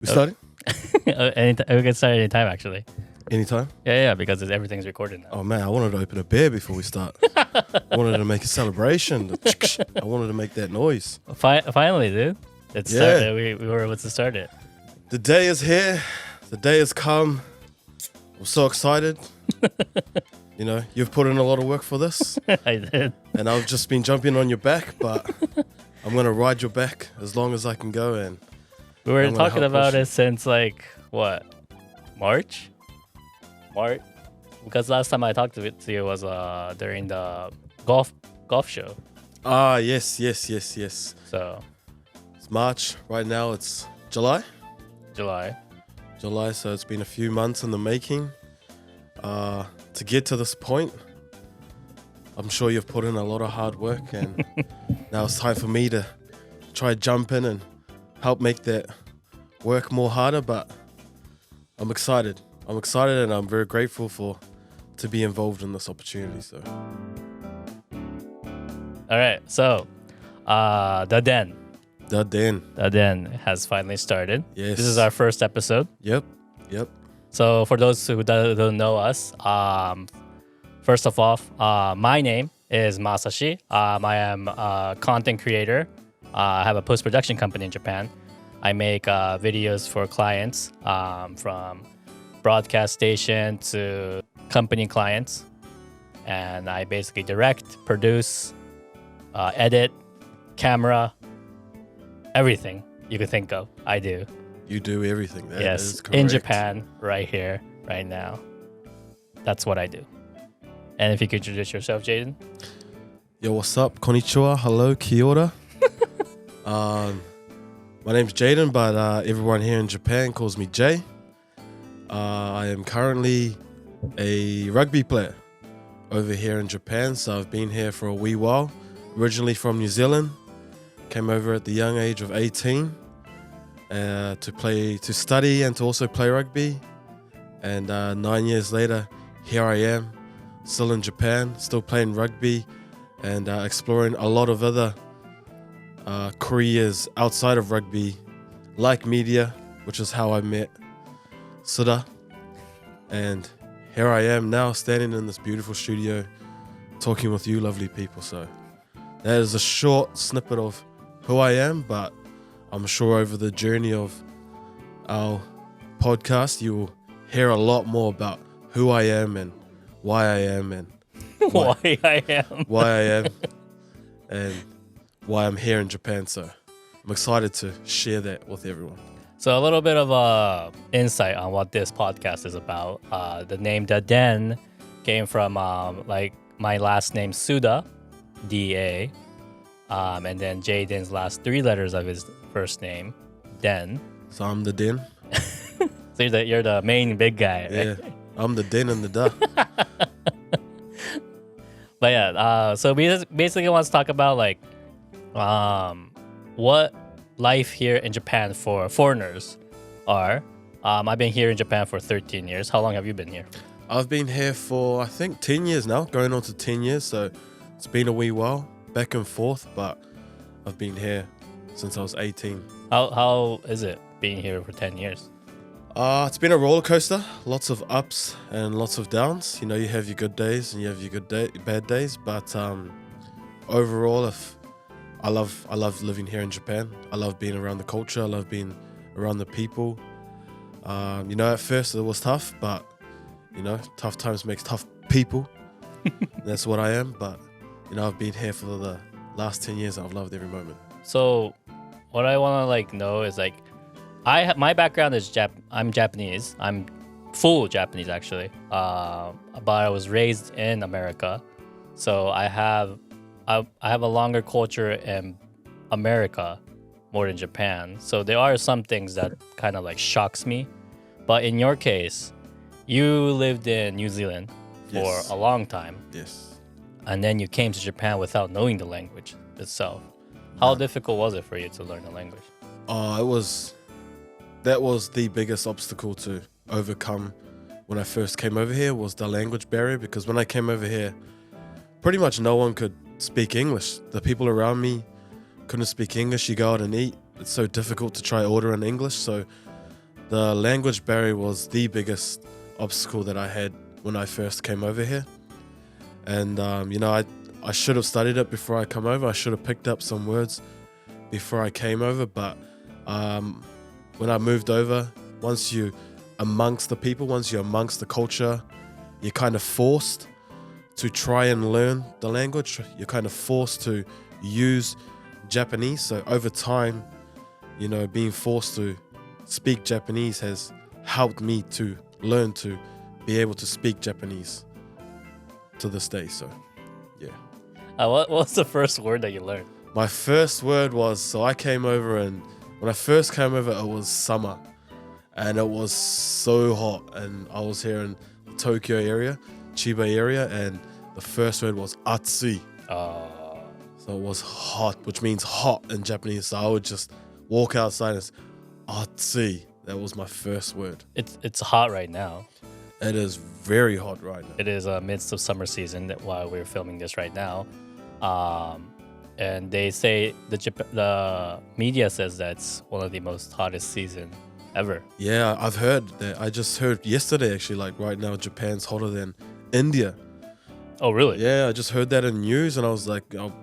We started? We can start anytime, actually. Anytime? Yeah, because everything's recorded now. Oh man, I wanted to open a beer before we start. I wanted to make a celebration. I wanted to make that noise. Finally, dude. It's started. We were able to start it. The day is here. The day has come. I'm so excited. You know, you've put in a lot of work for this. I did. And I've just been jumping on your back, but I'm going to ride your back as long as I can go. And we were talking about it since March? Because last time I talked to you was during the golf show. Ah, yes. So it's March. Right now it's July, so it's been a few months in the making to get to this point. I'm sure you've put in a lot of hard work, and now it's time for me to try jump in and help make that work more harder, but I'm excited, and I'm very grateful to be involved in this opportunity. So all right, so the den has finally started. Yes, this is our first episode. Yep. So for those who don't know us, first of all, my name is Masashi. I am a content creator. I have a post-production company in Japan. I make videos for clients, from broadcast station to company clients. And I basically direct, produce, edit, camera, everything you could think of, I do. You do everything. That yes, is correct. In Japan, right here, right now. That's what I do. And if you could introduce yourself, Jayden. Yo, what's up? Konnichiwa. Hello, kia ora. My name's Jayden, but everyone here in Japan calls me Jay. I am currently a rugby player over here in Japan, so I've been here for a wee while. Originally from New Zealand, came over at the young age of 18 to study and to also play rugby. And 9 years later, here I am, still in Japan, still playing rugby and exploring a lot of other careers outside of rugby, like media, which is how I met Suda. And here I am now, standing in this beautiful studio, talking with you lovely people. So that is a short snippet of who I am, but I'm sure over the journey of our podcast, you will hear a lot more about who I am and why I am and why I am and why I'm here in Japan. So I'm excited to share that with everyone. So a little bit of insight on what this podcast is about. The name The Den came from my last name Suda, D-A, and then Jayden's last three letters of his first name, Den. So I'm the Den. So you're the main big guy. Right? Yeah, I'm the Den and the Da. But yeah, so we just basically want to talk about what life here in Japan for foreigners are. I've been here in Japan for 13 years. How long have you been here? I've been here for, I think, 10 years now, going on to 10 years. So it's been a wee while, back and forth, but I've been here since I was 18. How is it being here for 10 years? It's been a roller coaster, lots of ups and lots of downs. You know, you have your good days and you have your bad days, but overall, I love living here in Japan. I love being around the culture. I love being around the people. You know, at first it was tough, but you know, tough times makes tough people. That's what I am. But you know, I've been here for the last 10 years. And I've loved every moment. So, what I want to know is my background is I'm Japanese. I'm full Japanese actually. But I was raised in America, so I have a longer culture in America more than Japan. So there are some things that kind of shocks me. But in your case, you lived in New Zealand for a long time. Yes. And then you came to Japan without knowing the language itself. How difficult was it for you to learn the language? That was the biggest obstacle to overcome when I first came over here, was the language barrier. Because when I came over here, pretty much no one could speak English. The people around me couldn't speak English. You go out and eat, it's so difficult to try order in English. So the language barrier was the biggest obstacle that I had when I first came over here. And, I should have studied it before I come over. I should have picked up some words before I came over. But when I moved over, once you're amongst the people, once you're amongst the culture, you're kind of forced to try and learn the language. You're kind of forced to use Japanese. So over time, being forced to speak Japanese has helped me to learn to be able to speak Japanese to this day. So, yeah. What was the first word that you learned? My first word was, so I came over, and when I first came over, it was summer. And it was so hot. And I was here in the Tokyo area, Chiba area, and the first word was atsui. So it was hot, which means hot in Japanese. So I would just walk outside and it's atsui. That was my first word. It's hot right now. It is very hot right now. It is midst of summer season while we're filming this right now. And they say the media says that's one of the most hottest season ever. Yeah, I've heard that. I just heard yesterday, actually, like right now, Japan's hotter than India. Oh, really? Yeah, I just heard that in news, and I was like, I'm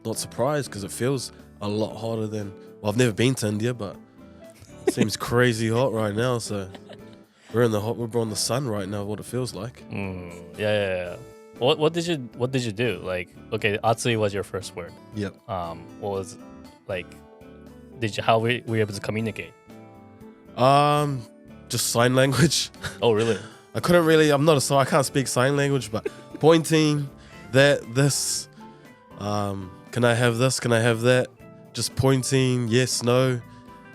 not surprised because it feels a lot hotter than. Well, I've never been to India, but it seems crazy hot right now. So we're on the sun right now. What it feels like. Yeah. What did you do? Like, okay, atsui was your first word. Yep. What was like? How were you able to communicate? Just sign language. Oh, really? I can't speak sign language, but pointing, this, can I have this? Can I have that? Just pointing, yes, no.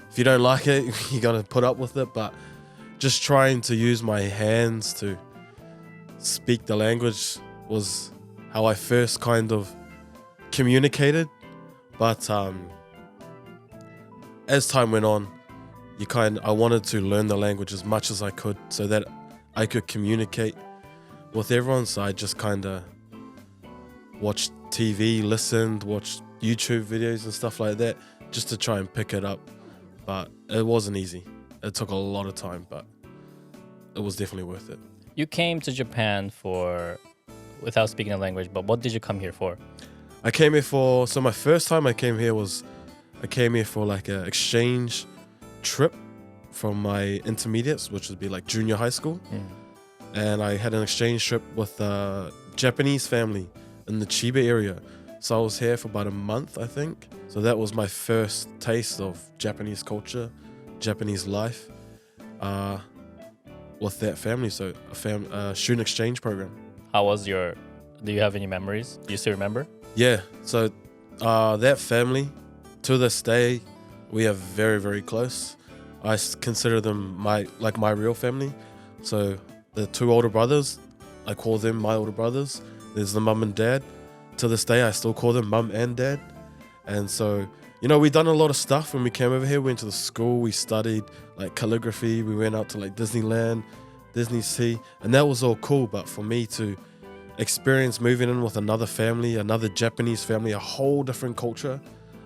If you don't like it, you're gonna put up with it. But just trying to use my hands to speak the language was how I first kind of communicated. But as time went on, I wanted to learn the language as much as I could so that I could communicate with everyone. So I just kind of watched TV, watched YouTube videos and stuff like that just to try and pick it up. But it wasn't easy. It took a lot of time, but it was definitely worth it. You came to Japan without speaking the language, but what did you come here for? I came here so my first time I came here for like an exchange trip from my intermediates, which would be like junior high school. And I had an exchange trip with a Japanese family in the Chiba area. So I was here for about a month, I think. So that was my first taste of Japanese culture, Japanese life with that family. So a student exchange program. How was do you have any memories? Do you still remember? Yeah. So that family, to this day, we are very, very close. I consider them my real family. So the two older brothers, I call them my older brothers. There's the mum and dad. To this day, I still call them mum and dad. And so, we done a lot of stuff when we came over here. We went to the school, we studied like calligraphy. We went out to like Disneyland, Disney Sea, and that was all cool. But for me to experience moving in with another family, another Japanese family, a whole different culture,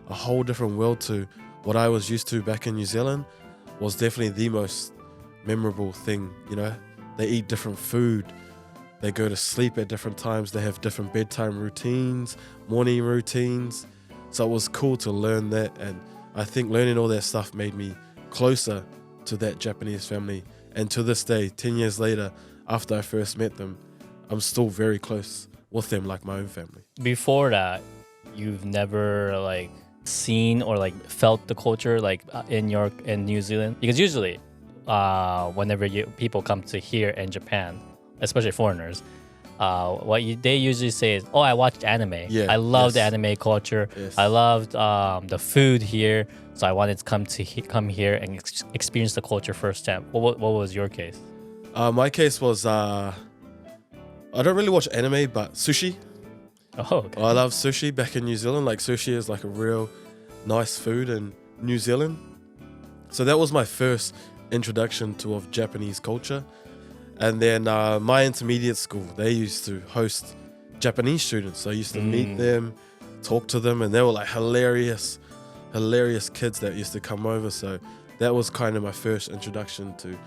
a whole different world to what I was used to back in New Zealand, was definitely the most memorable thing. They eat different food. They go to sleep at different times. They have different bedtime routines, morning routines. So it was cool to learn that. And I think learning all that stuff made me closer to that Japanese family. And to this day, 10 years later, after I first met them, I'm still very close with them like my own family. Before that, you've never like seen or like felt the culture like in New Zealand? Because usually whenever people come to here in Japan, especially foreigners, they usually say is, I watched anime. Yeah, I loved the anime culture. Yes. I loved the food here, so I wanted to come here and experience the culture firsthand. What was your case? My case was I don't really watch anime, but sushi. Oh, okay. I love sushi back in New Zealand. Like sushi is like a real nice food in New Zealand. So that was my first introduction of Japanese culture. And then my intermediate school, they used to host Japanese students. So I used to meet them, talk to them, and they were like hilarious kids that used to come over. So that was kind of my first introduction to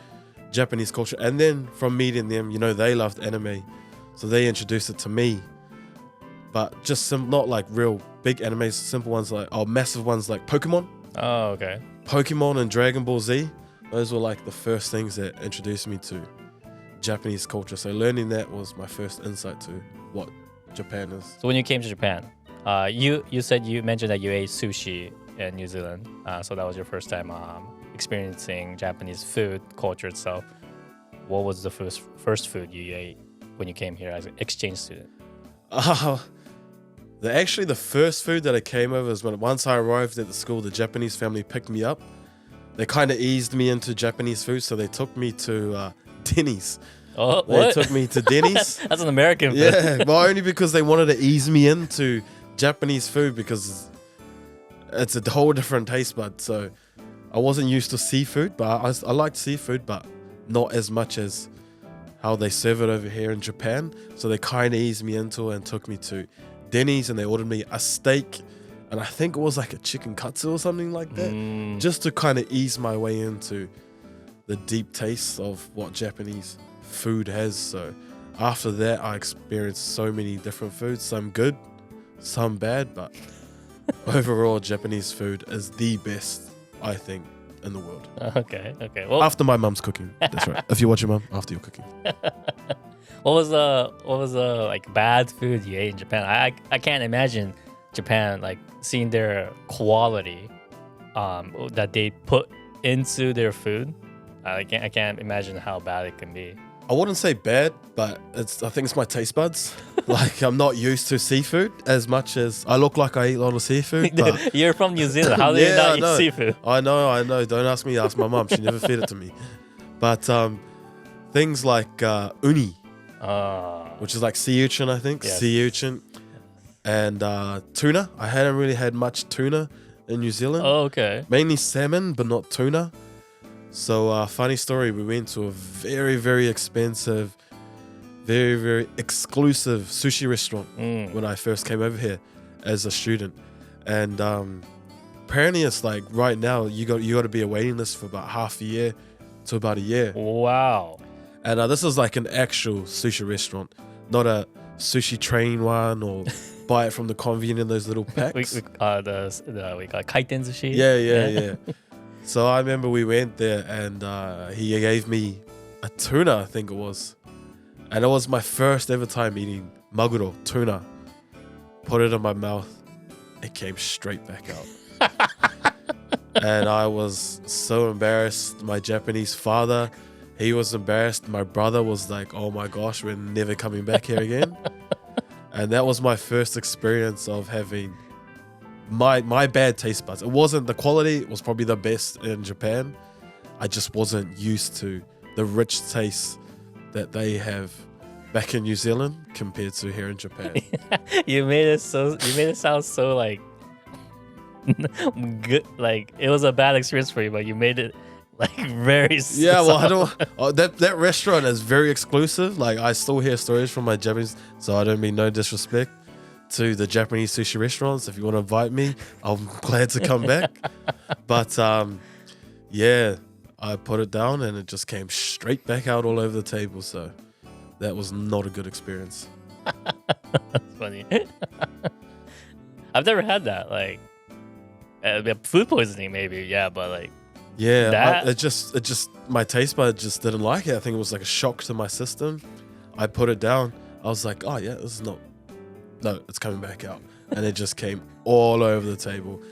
Japanese culture. And then from meeting them, they loved anime, so they introduced it to me. But just not like real big animes, simple ones massive ones like Pokemon. Oh, okay. Pokemon and Dragon Ball Z. Those were like the first things that introduced me to Japanese culture. So learning that was my first insight to what Japan is. So when you came to Japan, you mentioned that you ate sushi in New Zealand. So that was your first time experiencing Japanese food culture itself. What was the first food you ate when you came here as an exchange student? The first food that I came over is once I arrived at the school, the Japanese family picked me up. They kind of eased me into Japanese food, so they took me to Denny's. Oh, They what? took me to Denny's. That's an American food. Yeah, but only because they wanted to ease me into Japanese food because it's a whole different taste bud. So I wasn't used to seafood, but I liked seafood, but not as much as how they serve it over here in Japan. So they kind of eased me into it and took me to Denny's, and they ordered me a steak, and I think it was like a chicken katsu or something like that, just to kind of ease my way into the deep taste of what Japanese food has. So after that, I experienced so many different foods, some good, some bad, but overall Japanese food is the best, I think, in the world. Okay. Well, After my mum's cooking. That's right. If you're watching, mum, after you're cooking. what was the like bad food you ate in Japan? I can't imagine Japan like seeing their quality that they put into their food. I can't imagine how bad it can be. I wouldn't say bad, but I think it's my taste buds. Like, I'm not used to seafood as much as I look like I eat a lot of seafood. But You're from New Zealand. How do you not eat seafood? I know. Don't ask me. Ask my mum. She never fed it to me. But things like uni, which is like sea urchin, I think. Yes. Sea urchin. And tuna. I hadn't really had much tuna in New Zealand. Oh, okay. Mainly salmon, but not tuna. So funny story, we went to a very, very expensive, very, very exclusive sushi restaurant when I first came over here as a student. And apparently it's like right now you got to be a waiting list for about half a year to about a year. Wow. And this is like an actual sushi restaurant, not a sushi train one or buy it from the convenience in those little packs. we got kaiten sushi. Yeah. So I remember we went there and he gave me a tuna, I think it was. And it was my first ever time eating maguro, tuna. Put it in my mouth. It came straight back out. And I was so embarrassed. My Japanese father, he was embarrassed. My brother was like, oh my gosh, we're never coming back here again. And that was my first experience of having my bad taste buds. It wasn't the quality, it was probably the best in Japan. I just wasn't used to the rich taste that they have back in New Zealand compared to here in Japan. You made it sound so like good. Like it was a bad experience for you, but you made it like very. Yeah, well, I don't. That restaurant is very exclusive. Like I still hear stories from my Japanese, so I don't mean no disrespect to the Japanese sushi restaurants. If you want to invite me, I'm glad to come back. But yeah, I put it down and it just came straight back out all over the table. So that was not a good experience. That's funny. I've never had that. Like food poisoning, maybe. Yeah, but like. Yeah, it just my taste bud just didn't like it. I think it was like a shock to my system. I put it down. I was like, oh yeah, this is not. No, it's coming back out. And it just came all over the table.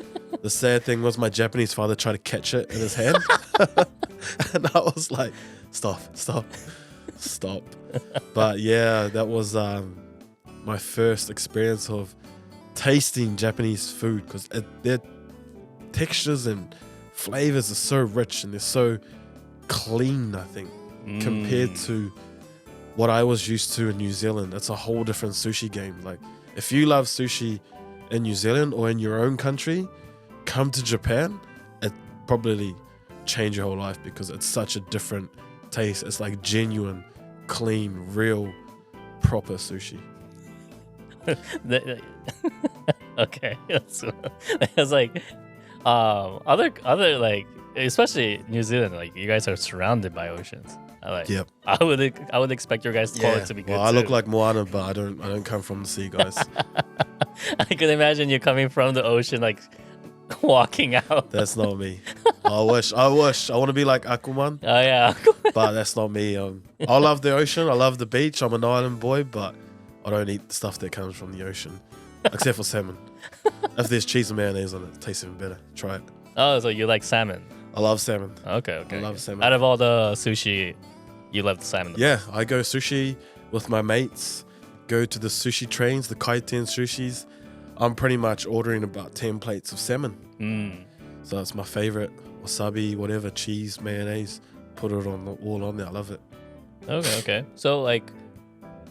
The sad thing was my Japanese father tried to catch it in his hand. And I was like, stop. But yeah, that was my first experience of tasting Japanese food because their textures and flavors are so rich and they're so clean, I think, compared to what I was used to in New Zealand. It's a whole different sushi game. Like, if you love sushi in New Zealand or in your own country, come to Japan. It probably change your whole life because it's such a different taste. It's like genuine, clean, real, proper sushi. Okay, that's like other like especially New Zealand, like you guys are surrounded by oceans. Yep. I would expect your guys' quality to be good. Well, I too. look like Moana, but I don't come from the sea, guys. I can imagine you coming from the ocean, like walking out. That's not me. I wish. I want to be like Aquaman, Oh yeah. but that's not me. I love the ocean. I love the beach. I'm an island boy, but I don't eat the stuff that comes from the ocean, except for salmon. If there's cheese and mayonnaise on it, it tastes even better. Try it. Oh, so you like salmon? I love salmon. Okay. I love salmon. Out of all the sushi, you love the salmon. Yeah, I go sushi with my mates. Go to the sushi trains, the kaiten sushis. I'm pretty much ordering about 10 plates of salmon. So it's my favorite. Wasabi, whatever, cheese, mayonnaise. Put it all on there. I love it. Okay. So like,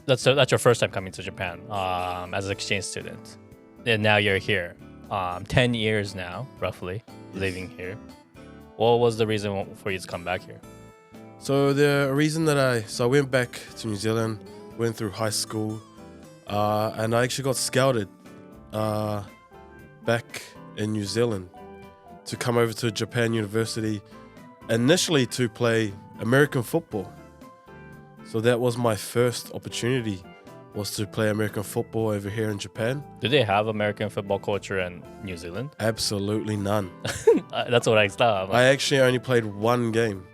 that's your first time coming to Japan as an exchange student, and now you're here. 10 years now, roughly, living here. What was the reason for you to come back here? So the reason that I went back to New Zealand, went through high school, and I actually got scouted back in New Zealand to come over to Japan University, initially to play American football. So that was my first opportunity, was to play American football over here in Japan. Do they have American football culture in New Zealand? Absolutely none. That's what I thought. I actually only played one game.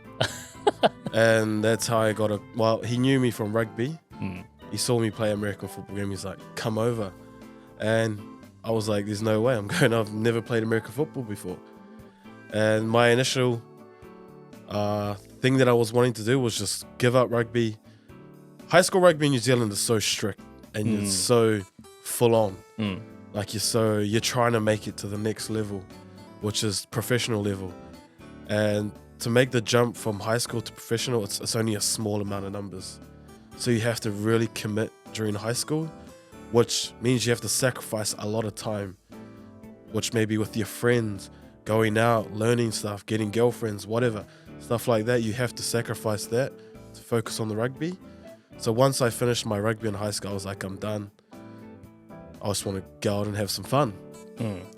And that's how I got a... Well, he knew me from rugby. He saw me play American football game. He's like, come over. And I was like, there's no way I'm going. I've never played American football before. And my initial thing that I was wanting to do was just give up rugby. High school rugby in New Zealand is so strict and it's so full on. Like you're trying to make it to the next level, which is professional level. And to make the jump from high school to professional, it's only a small amount of numbers. So you have to really commit during high school, which means you have to sacrifice a lot of time, which maybe with your friends, going out, learning stuff, getting girlfriends, whatever, stuff like that. You have to sacrifice that to focus on the rugby. So once I finished my rugby in high school, I was like, I'm done. I just want to go out and have some fun.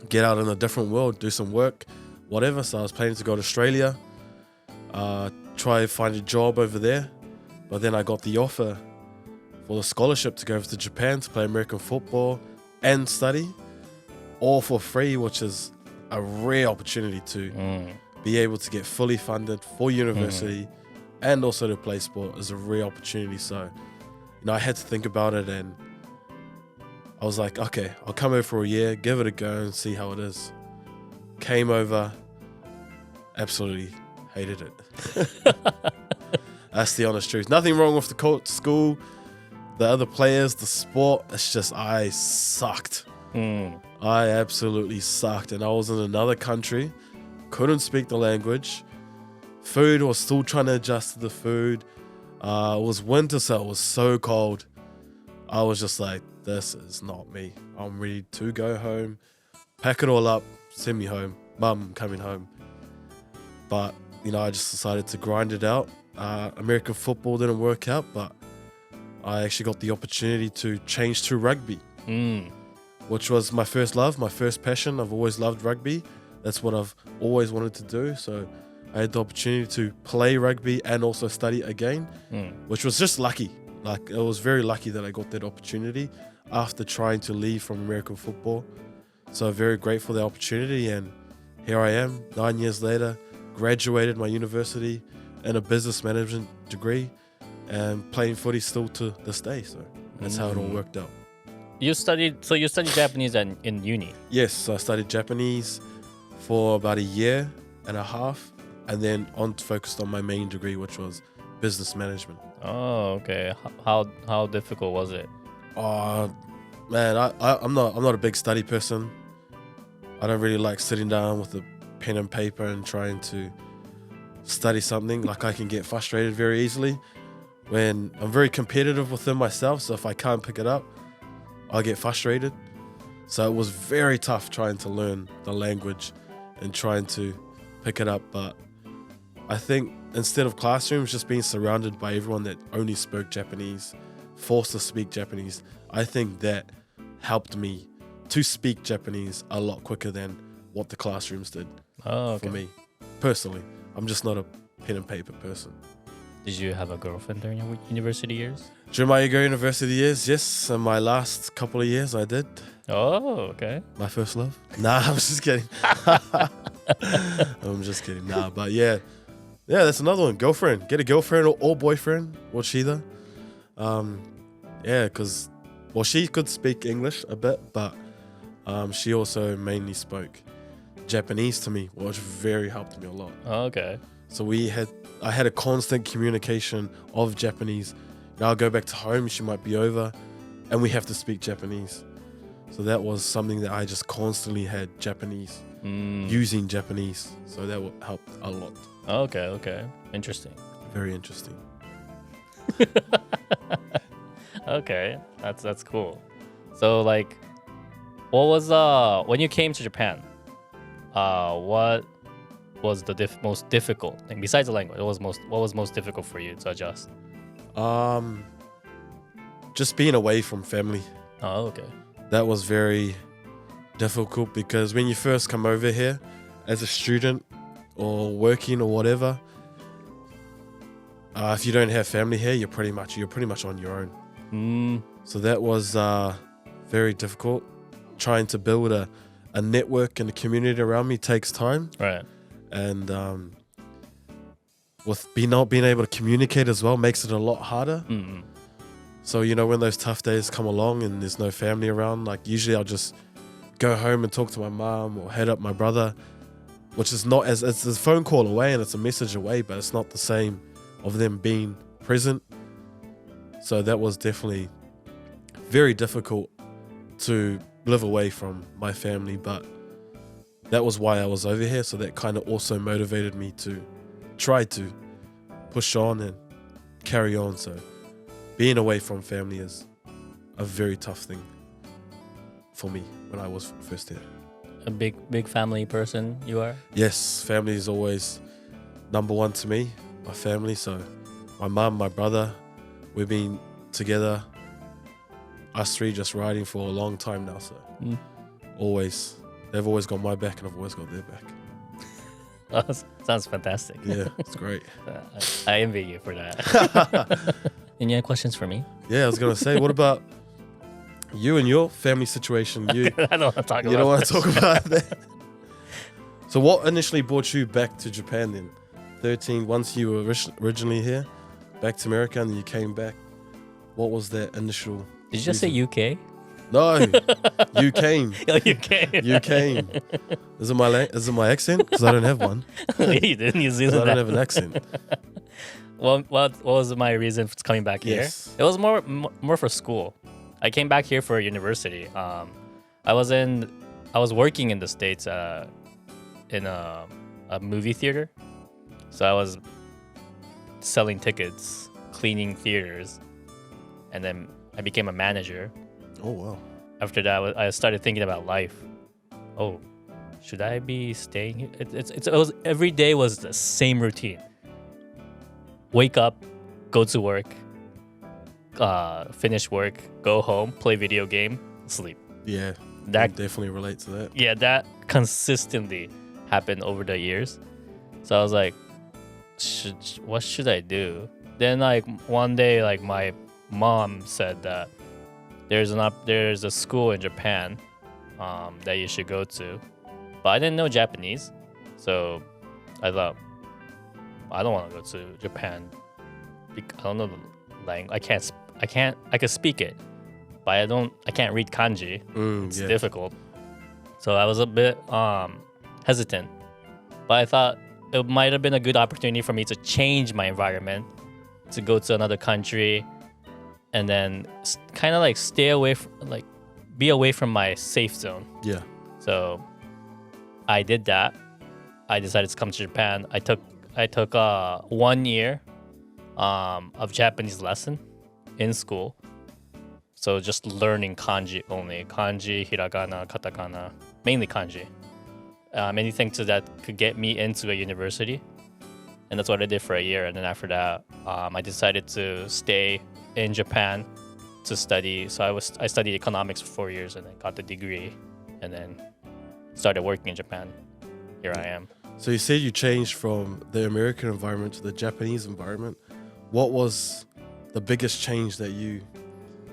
Get out in a different world, do some work, whatever. So I was planning to go to Australia, try to find a job over there. But then I got the offer for the scholarship to go over to Japan to play American football and study, all for free, which is a rare opportunity to be able to get fully funded for university and also to play sport is a rare opportunity. So, I had to think about it, and I was like, okay, I'll come over for a year, give it a go and see how it is. Came over, absolutely hated it. That's the honest truth. Nothing wrong with the school, the other players, the sport. It's just I sucked. I absolutely sucked. And I was in another country, couldn't speak the language. Food, was still trying to adjust to the food. It was winter, so it was so cold. I was just like, this is not me. I'm ready to go home, pack it all up, send me home. Mum, I'm coming home. But, I just decided to grind it out. American football didn't work out, but I actually got the opportunity to change to rugby, which was my first love, my first passion. I've always loved rugby. That's what I've always wanted to do. So I had the opportunity to play rugby and also study again, which was just lucky. Like, it was very lucky that I got that opportunity after trying to leave from American football. So very grateful for the opportunity, and here I am 9 years later, graduated my university in a business management degree and playing footy still to this day. So that's how it all worked out. You studied Japanese in uni? Yes, I studied Japanese for about a year and a half, and then focused on my main degree, which was business management. Oh, okay. How difficult was it? Man, I'm not a big study person. I don't really like sitting down with a pen and paper and trying to study something. Like, I can get frustrated very easily when I'm very competitive within myself. So if I can't pick it up, I'll get frustrated. So it was very tough trying to learn the language and trying to pick it up. But I think instead of classrooms, just being surrounded by everyone that only spoke Japanese, forced to speak Japanese, I think that helped me to speak Japanese a lot quicker than what the classrooms did for me. personally. I'm just not a pen and paper person. Did you have a girlfriend during your university years? During my university years, yes. And my last couple of years, I did. Oh, okay. My first love. Nah, I'm just kidding. I'm just kidding. Nah, but yeah, that's another one. Girlfriend. Get a girlfriend or boyfriend or either. Yeah, because she could speak English a bit, but she also mainly spoke Japanese to me, which very helped me a lot. Oh, okay. So I had a constant communication of Japanese. Now I'll go back to home, she might be over, and we have to speak Japanese. So that was something that I just constantly had Japanese, using Japanese. So that helped a lot. Okay. Interesting. Very interesting. Okay, that's cool. So like, what was when you came to Japan? What was the most difficult thing besides the language? What was most difficult for you to adjust? Just being away from family. Oh, okay. That was very difficult because when you first come over here as a student or working or whatever, if you don't have family here, you're pretty much on your own. So that was very difficult. Trying to build a network and a community around me takes time. Right. And with not being able to communicate as well makes it a lot harder. So, when those tough days come along and there's no family around, like usually I'll just go home and talk to my mom or head up my brother, which is not it's a phone call away and it's a message away, but it's not the same of them being present. So that was definitely very difficult to live away from my family, but that was why I was over here. So that kind of also motivated me to try to push on and carry on. So being away from family is a very tough thing for me when I was first here. A big family person you are? Yes, family is always number one to me, my family. So my mum, my brother, we've been together, us three just riding for a long time now. So they've always got my back and I've always got their back. Oh, sounds fantastic. Yeah, it's great. I envy you for that. Any other questions for me? Yeah, I was going to say, what about you and your family situation? I don't want to talk about You don't want to talk about that? So what initially brought you back to Japan then? 13, once you were originally here, back to America, and then you came back. What was that initial Did you just say UK? No, you came. Oh, you came. You came. Is it my accent? Because I don't have one. You did New 'Cause Zealand. I don't have an accent. Well, what was my reason for coming back here? Yes. It was more for school. I came back here for university. I was working in the States in a movie theater. So I was selling tickets, cleaning theaters, and then I became a manager. Oh, wow. After that, I started thinking about life. Oh, should I be staying here? It was every day was the same routine. Wake up, go to work, finish work, go home, play video game, sleep. Yeah, That I definitely relate to that. Yeah, that consistently happened over the years. So I was like, what should I do? Then like one day, like my mom said that there's a school in Japan that you should go to, but I didn't know Japanese, so I thought I don't want to go to Japan. I don't know the language. I can speak it, but I can't read kanji. It's difficult. So I was a bit hesitant, but I thought it might have been a good opportunity for me to change my environment, to go to another country, and then kind of like stay away from, like, be away from my safe zone. Yeah. So I did that. I decided to come to Japan. I took 1 year of Japanese lesson in school. So just learning kanji only. Kanji, hiragana, katakana, mainly kanji. Anything that could get me into a university. And that's what I did for a year. And then after that, I decided to stay in Japan to study. So I studied economics for 4 years and then got the degree and then started working in Japan. Here I am. So you said you changed from the American environment to the Japanese environment. What was the biggest change that you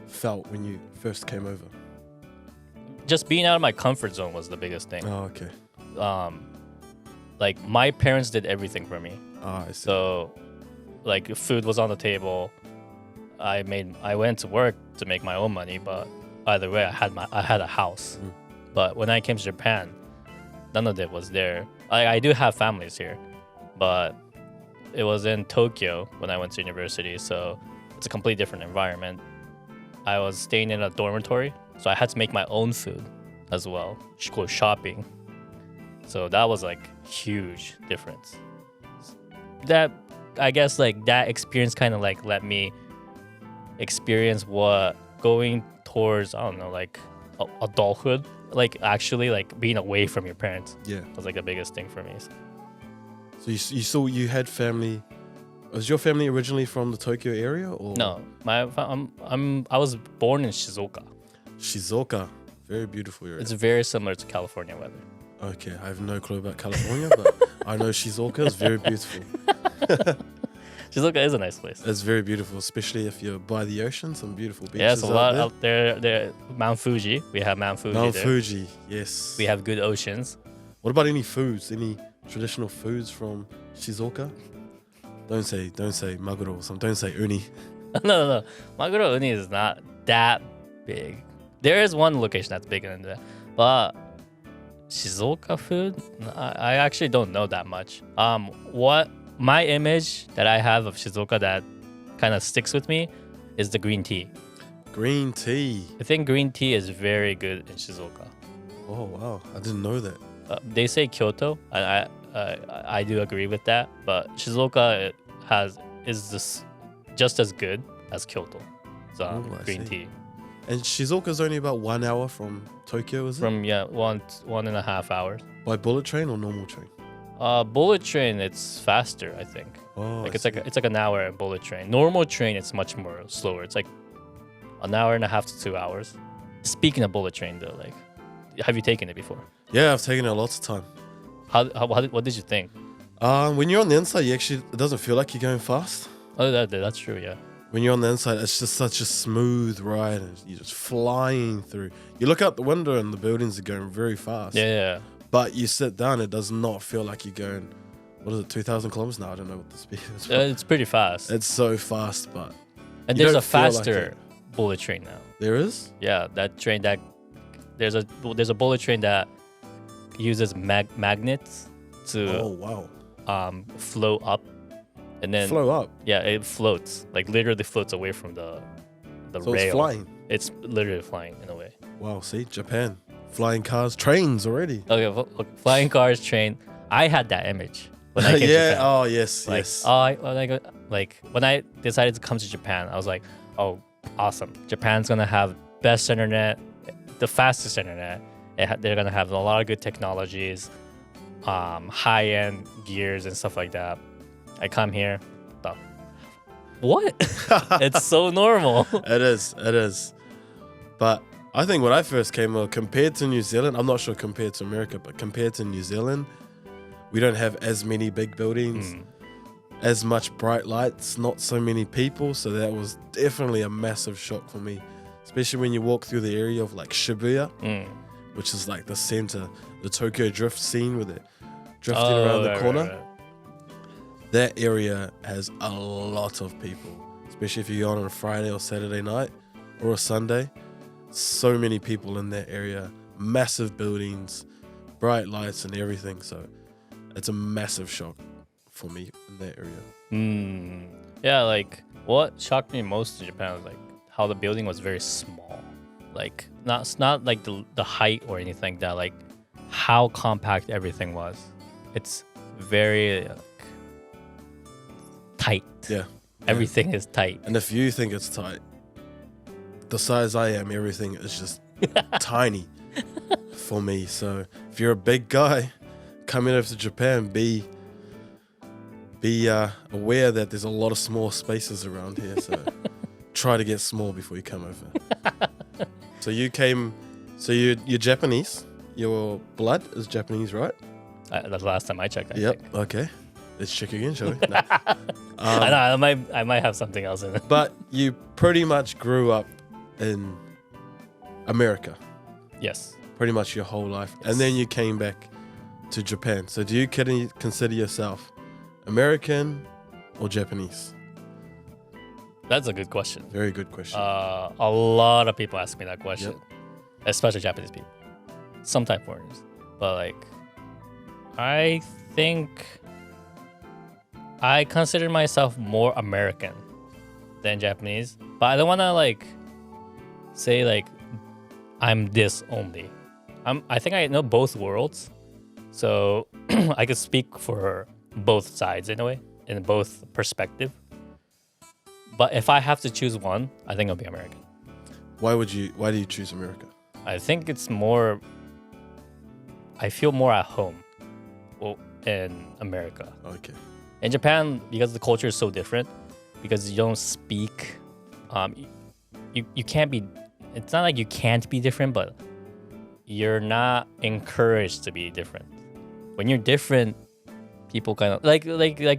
felt when you first came over? Just being out of my comfort zone was the biggest thing. Oh, okay. Like my parents did everything for me. Ah, I see. So, like if food was on the table. I went to work to make my own money, but either way, I had a house. But when I came to Japan, none of it was there. I do have families here, but it was in Tokyo when I went to university, so it's a completely different environment. I was staying in a dormitory, so I had to make my own food as well. Go shopping, so that was like huge difference. That I guess like that experience kind of like let me experience what going towards, I don't know, like adulthood, like actually like being away from your parents. Yeah. Was like the biggest thing for me. So you had family. Was your family originally from the Tokyo area or? No, I was born in Shizuoka. Shizuoka, very beautiful area. It's very similar to California weather. Okay, I have no clue about California, but I know Shizuoka is very beautiful. Shizuoka is a nice place. It's very beautiful, especially if you're by the ocean. Some beautiful beaches. Yeah, it's a lot out there. There, Mount Fuji. We have Mount Fuji. Mount there. Fuji, yes. We have good oceans. What about any foods? Any traditional foods from Shizuoka? Don't say maguro or something. Don't say uni. No. Maguro uni is not that big. There is one location that's bigger than that, but Shizuoka food, I actually don't know that much. What my image that I have of Shizuoka that kind of sticks with me is the green tea. Green tea. I think green tea is very good in Shizuoka. Oh wow, I didn't know that. They say Kyoto, and I do agree with that. But Shizuoka is this just as good as Kyoto. So green tea. And Shizuoka's only about 1 hour from Tokyo, is it? From 1.5 hours. By bullet train or normal train? Bullet train, it's faster, I think. Oh, like it's like an hour in bullet train. Normal train, it's much more slower. It's like an hour and a half to 2 hours. Speaking of bullet train, though, like, have you taken it before? Yeah, I've taken it lots of time. What did you think? When you're on the inside, it doesn't feel like you're going fast. Oh, that's true, yeah. When you're on the inside, it's just such a smooth ride, and you're just flying through. You look out the window, and the buildings are going very fast. Yeah. But you sit down, it does not feel like you're going, what is it, 2,000 kilometers? No, I don't know what the speed is. It's pretty fast. It's so fast, but and there's a faster bullet train now. There is? Yeah, that train there's a bullet train that uses magnets to flow up, and then flow up. Yeah, it floats, like literally floats away from the so rail. It's flying. It's literally flying in a way. Wow, see, Japan, flying cars, trains already. Okay, look, flying cars, train. I had that image when I came to Japan. Oh yes, like, yes. When I decided to come to Japan, I was like, oh, awesome. Japan's gonna have best internet, the fastest internet. They're gonna have a lot of good technologies, high-end gears and stuff like that. I come here, what? It's so normal. It is. But I think when I first came over, compared to New Zealand, I'm not sure compared to America, but compared to New Zealand, we don't have as many big buildings, as much bright lights, not so many people. So that was definitely a massive shock for me, especially when you walk through the area of like Shibuya, which is like the center, the Tokyo drift scene with it drifting around the corner. Right. That area has a lot of people, especially if you go on a Friday or Saturday night or a Sunday. So many people in that area, massive buildings, bright lights and everything. So it's a massive shock for me in that area. Yeah, like what shocked me most in Japan was like how the building was very small. Like not like the height or anything like that, like how compact everything was. It's very tight. Yeah. Everything is tight. And if you think it's tight, the size I am, everything is just tiny for me. So if you're a big guy coming over to Japan, be aware that there's a lot of small spaces around here. So try to get small before you come over. So you're Japanese. Your blood is Japanese, right? That's the last time I checked. I Yep. think. Okay. Let's check again, shall we? No. I know. I might have something else in it. But you pretty much grew up in America, Yes. pretty much your whole life, and then you came back to Japan. So do you consider yourself American or Japanese? That's a good question. Very good question. A lot of people ask me that question, especially Japanese people, sometimes foreigners. But like, I think I consider myself more American than Japanese, but I don't want to like say like I'm this only. I think I know both worlds, so I could speak for both sides in a way, in both perspective. But if I have to choose one, I think it'll be American. Why do you choose America? I think it's more. I feel more at home in America. Okay. In Japan, because the culture is so different, because you don't speak, you can't be. It's not like you can't be different, but you're not encouraged to be different. When you're different, people kind of like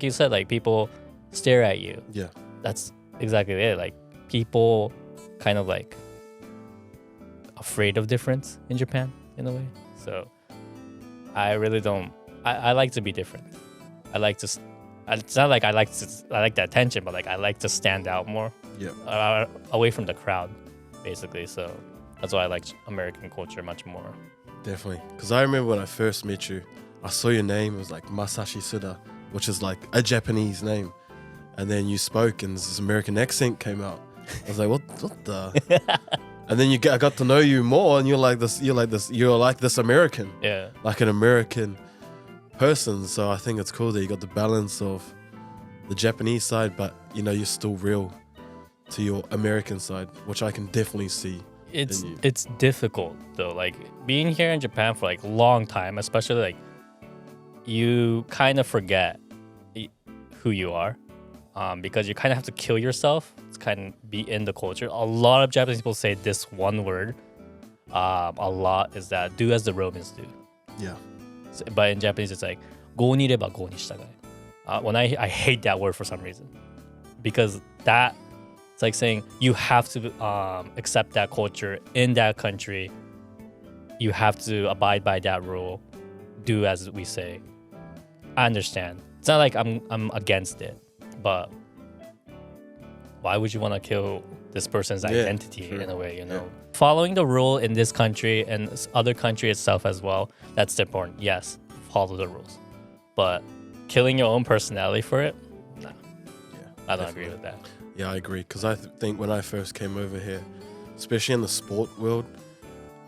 you said, like people stare at you. Yeah. That's exactly it. Like people kind of like afraid of difference in Japan in a way. So I really don't. I like to be different. I like to. It's not like I like the attention, but like I like to stand out more. Yeah. Away from the crowd, basically. So that's why I like American culture much more. Definitely. Because I remember when I first met you, I saw your name. It was like Masashi Suda, which is like a Japanese name. And then you spoke and this American accent came out. I was like, what the? And then I got to know you more, and you're like this American. Yeah. Like an American person. So I think it's cool that you got the balance of the Japanese side, but you're still real to your American side, which I can definitely see. It's difficult though. Like being here in Japan for like a long time, especially like you kind of forget who you are, because you kind of have to kill yourself to kind of be in the culture. A lot of Japanese people say this one word a lot, is that do as the Romans do. Yeah. So, but in Japanese it's like go ni reba go ni shitagai. When I hate that word for some reason, because that it's like saying you have to accept that culture in that country. You have to abide by that rule. Do as we say. I understand. It's not like I'm against it, but why would you want to kill this person's identity in a way, Yeah. Following the rule in this country and this other country itself as well, that's important. Yes, follow the rules. But killing your own personality for it, no. Yeah, I don't agree with that. Yeah, I agree. Because I think when I first came over here, especially in the sport world,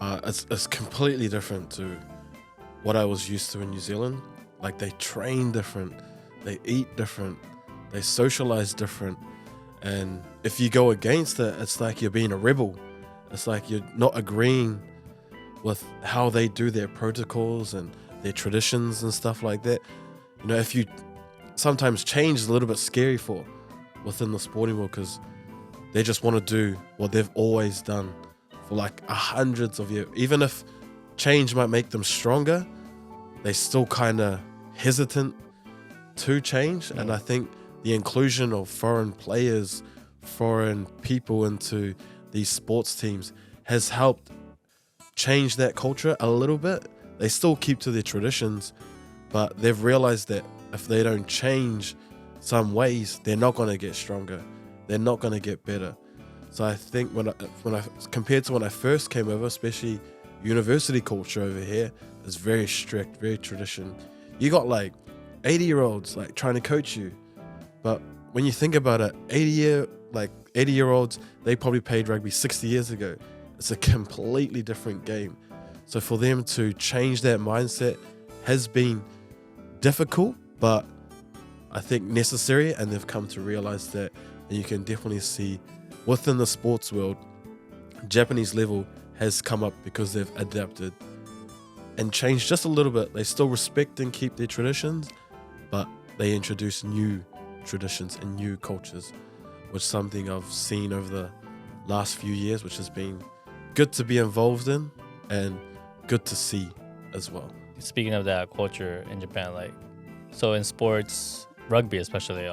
it's completely different to what I was used to in New Zealand. Like they train different, they eat different, they socialize different. And if you go against it, it's like you're being a rebel. It's like you're not agreeing with how they do their protocols and their traditions and stuff like that. If you sometimes change is a little bit scary within the sporting world, because they just want to do what they've always done for like hundreds of years. Even if change might make them stronger, they still kind of hesitant to change. And I think the inclusion of foreign players, foreign people into these sports teams has helped change that culture a little bit. They still keep to their traditions, but they've realized that if they don't change some ways, they're not going to get stronger. They're not going to get better. So I think when I compared to when I first came over, especially university culture over here is very strict, very tradition. You got like 80-year-olds like trying to coach you, but when you think about it, 80-year-olds, they probably played rugby 60 years ago. It's a completely different game. So for them to change that mindset has been difficult, but I think necessary, and they've come to realize that. And you can definitely see within the sports world, Japanese level has come up because they've adapted and changed just a little bit. They still respect and keep their traditions, but they introduce new traditions and new cultures, which is something I've seen over the last few years, which has been good to be involved in and good to see as well. speaking of that culture in Japan, like, so in sports, rugby especially,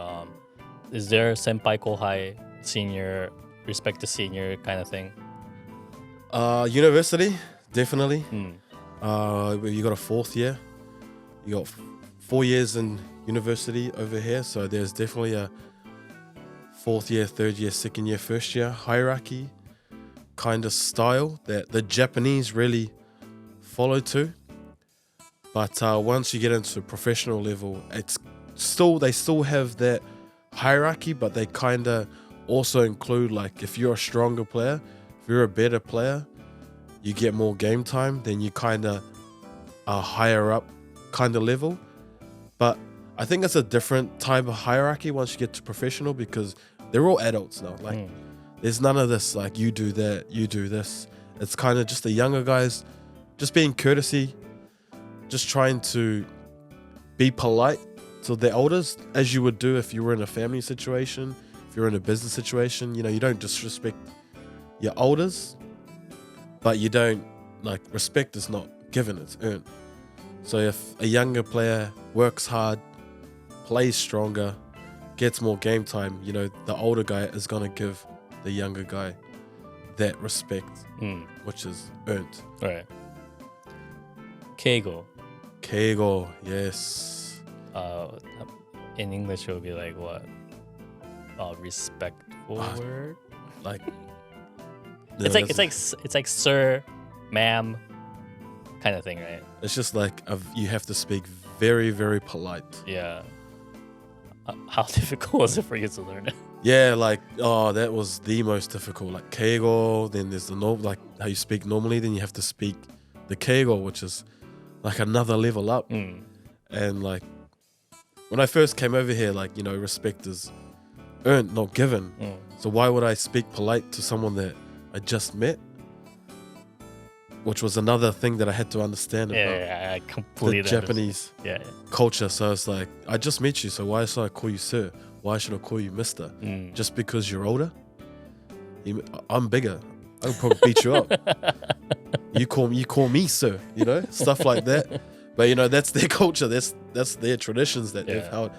is there senpai kohai, senior, respect to senior kind of thing? University, definitely. Mm. You got a fourth year. You got 4 years in university over here, so there's definitely a fourth year, third year, second year, first year hierarchy kind of style that the Japanese really follow to. But once you get into professional level, they still have that hierarchy, but they kind of also include, like, if you're a stronger player, if you're a better player, you get more game time, then you kind of are higher up kind of level. But I think it's a different type of hierarchy once you get to professional, because they're all adults now. Like, there's none of this, like, you do that, you do this. It's kind of just the younger guys just being courtesy, just trying to be polite to the elders, as you would do if you were in a family situation, if you're in a business situation. You know, you don't disrespect your elders, but you don't, like, respect is not given, it's earned. So if a younger player works hard, plays stronger, gets more game time, you know, the older guy is going to give the younger guy that respect, which is earned. Right. Keigo. Keigo, yes. In English, it would be like what? Respectful word? Like, it's like sir, ma'am, kind of thing, right? It's just like you have to speak very, very polite. Yeah. How difficult was it for you to learn it? Yeah, like, that was the most difficult. Like, keigo, then there's the like how you speak normally, then you have to speak the keigo, which is like another level up. And like, when I first came over here, like, you know, respect is earned, not given. So why would I speak polite to someone that I just met? Which was another thing that I had to understand about I completely the Japanese culture. So it's like, I just met you, so why should I call you sir? Why should I call you mister? Just because you're older? I'm bigger. I could probably beat you up. You call me sir, you know, stuff like that. But, you know, that's their culture. That's their traditions that they've held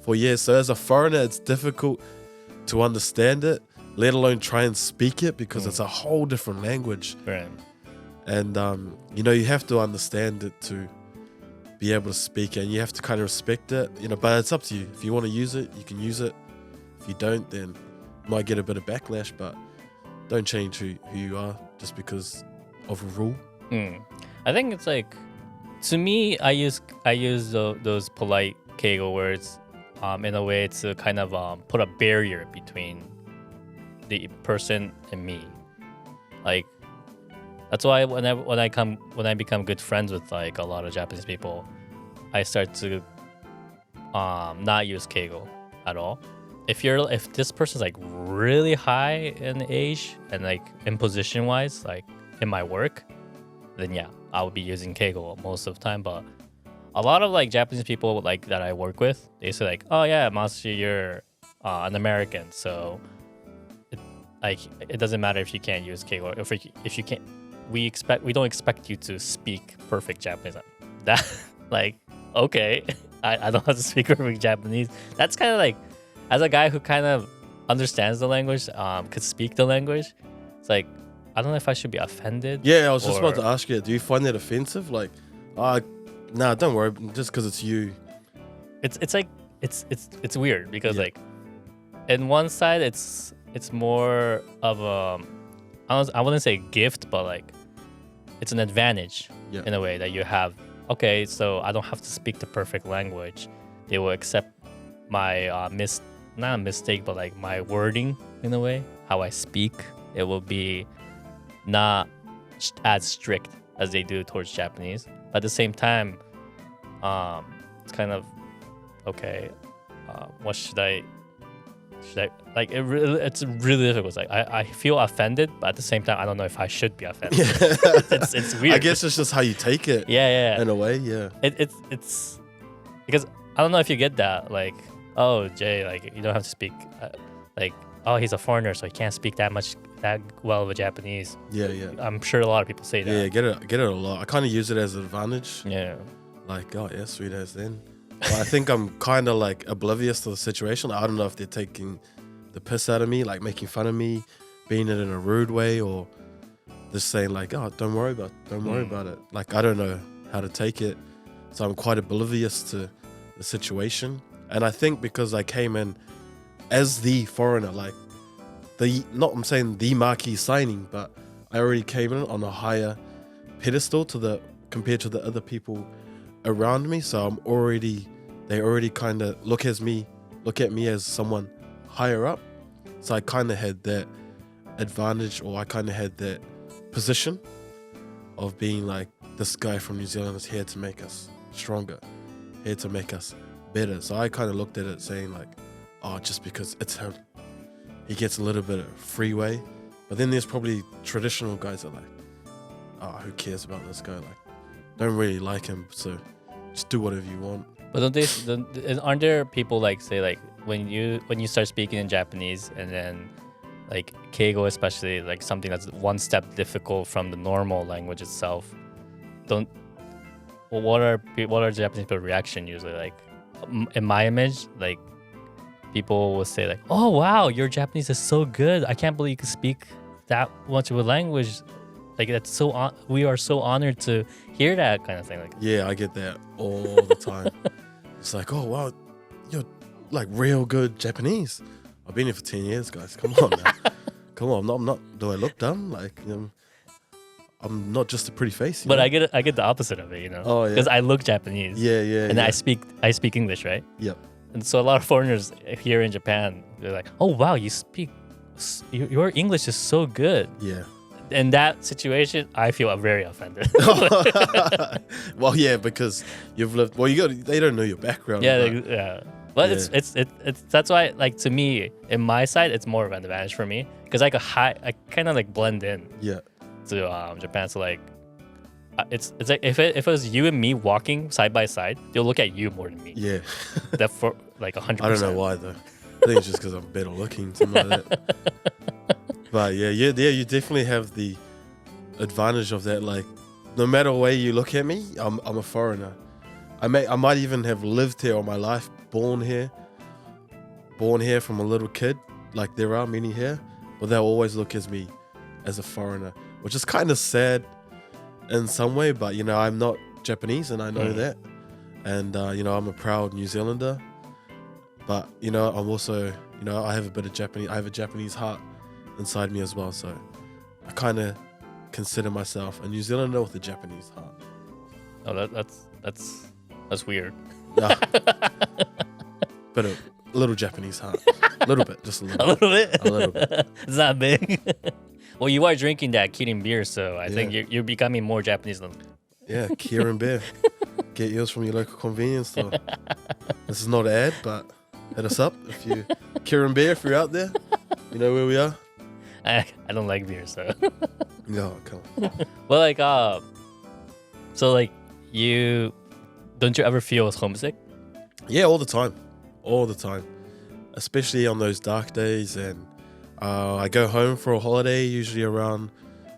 for years. So as a foreigner, it's difficult to understand it, let alone try and speak it, because it's a whole different language. Right. And, you know, you have to understand it to be able to speak it, and you have to kind of respect it, you know, but it's up to you. If you want to use it, you can use it. If you don't, then you might get a bit of backlash, but don't change who you are just because of a rule. I think it's like, to me, I use those polite keigo words in a way to kind of put a barrier between the person and me. Like, that's why when I become good friends with like a lot of Japanese people, I start to not use keigo at all. If this person's like really high in age and like in position wise, like in my work, then yeah, I would be using keigo most of the time. But a lot of like Japanese people like that I work with, they say like, oh yeah, Masashi, you're an American, so it doesn't matter if you can't use keigo. If you can't, we don't expect you to speak perfect Japanese. That like, okay, I don't have to speak perfect Japanese. That's kind of like, as a guy who kind of understands the language, could speak the language, it's like, I don't know if I should be offended. Yeah, I was just about to ask you, do you find that offensive? Like, nah, don't worry, just because it's you. It's like, it's weird because like, in one side, it's more of I wouldn't say a gift, but like, it's an advantage in a way that you have. Okay, so I don't have to speak the perfect language. They will accept my not a mistake, but like my wording in a way, how I speak. It will be not as strict as they do towards Japanese. But at the same time, it's kind of okay. What should I like? It's really difficult. It's like I feel offended, but at the same time, I don't know if I should be offended. It's weird. I guess it's just how you take it. Yeah. In a way, yeah. It's because I don't know if you get that. Like, oh, Jay, like you don't have to speak. Like, oh, he's a foreigner, so he can't speak that much that well of a Japanese. Yeah. I'm sure a lot of people say that. Yeah, get it a lot. I kind of use it as an advantage. Yeah. Like, oh yeah, sweet as then. But I think I'm kind of like oblivious to the situation. I don't know if they're taking the piss out of me, like making fun of me, being it in a rude way, or just saying like, oh, don't worry about it. Like, I don't know how to take it. So I'm quite oblivious to the situation. And I think because I came in as the foreigner, like I'm saying the marquee signing, but I already came in on a higher pedestal compared to the other people around me. So they already kind of look at me as someone higher up. So I kind of had that advantage, or I kind of had that position of being like, this guy from New Zealand is here to make us stronger, here to make us better. So I kind of looked at it saying like, oh, just because it's him, he gets a little bit of freeway. But then there's probably traditional guys that are like, oh, who cares about this guy? Like, don't really like him, so just do whatever you want. But aren't there people like say like when you start speaking in Japanese and then like keigo especially, like something that's one step difficult from the normal language itself, what are Japanese people's reaction usually? Like in my image, like people will say like, oh wow, your Japanese is so good, I can't believe you can speak that much of a language. Like that's so we are so honored to hear that kind of thing. Like, yeah, I get that all the time. It's like, oh wow, you're like real good Japanese. I've been here for 10 years, guys. Come on now. Come on, I'm not. Do I look dumb? Like, I'm not just a pretty face. But I get the opposite of it, Oh yeah. Because I look Japanese. Yeah. And I speak English, right? Yep. And so a lot of foreigners here in Japan, they're like, oh wow, your English is so good. Yeah. In that situation, I feel very offended. Well, yeah, because you've lived. Well, they don't know your background. Yeah. But Yeah. it's that's why, like, to me, in my side, it's more of an advantage for me because I kind of like blend in. Yeah. To Japan. So like, it's like if it was you and me walking side by side, they'll look at you more than me. Yeah. That for like 100%. I don't know why though. I think it's just because I'm better looking, something like that. But yeah, you definitely have the advantage of that. Like, no matter where you look at me, I'm a foreigner. I might even have lived here all my life, born here from a little kid. Like, there are many here, but they'll always look at me as a foreigner, which is kind of sad in some way. But I'm not Japanese, and I know that, and I'm a proud New Zealander. But I'm also I have a bit of Japanese. I have a Japanese heart inside me as well, so I kind of consider myself a New Zealander with a Japanese heart. Oh, that's weird. Nah. But a little Japanese heart, a little bit, just a little. A little bit. It's not big. Well, you are drinking that Kirin beer, so I think you're becoming more Japanese than. Yeah, Kirin beer. Get yours from your local convenience store. This is not an ad, but hit us up if you Kirin beer if you're out there. You know where we are. I don't like beer, so. No, come on. Well, like, so like, don't you ever feel homesick? Yeah, all the time, especially on those dark days. And I go home for a holiday, usually around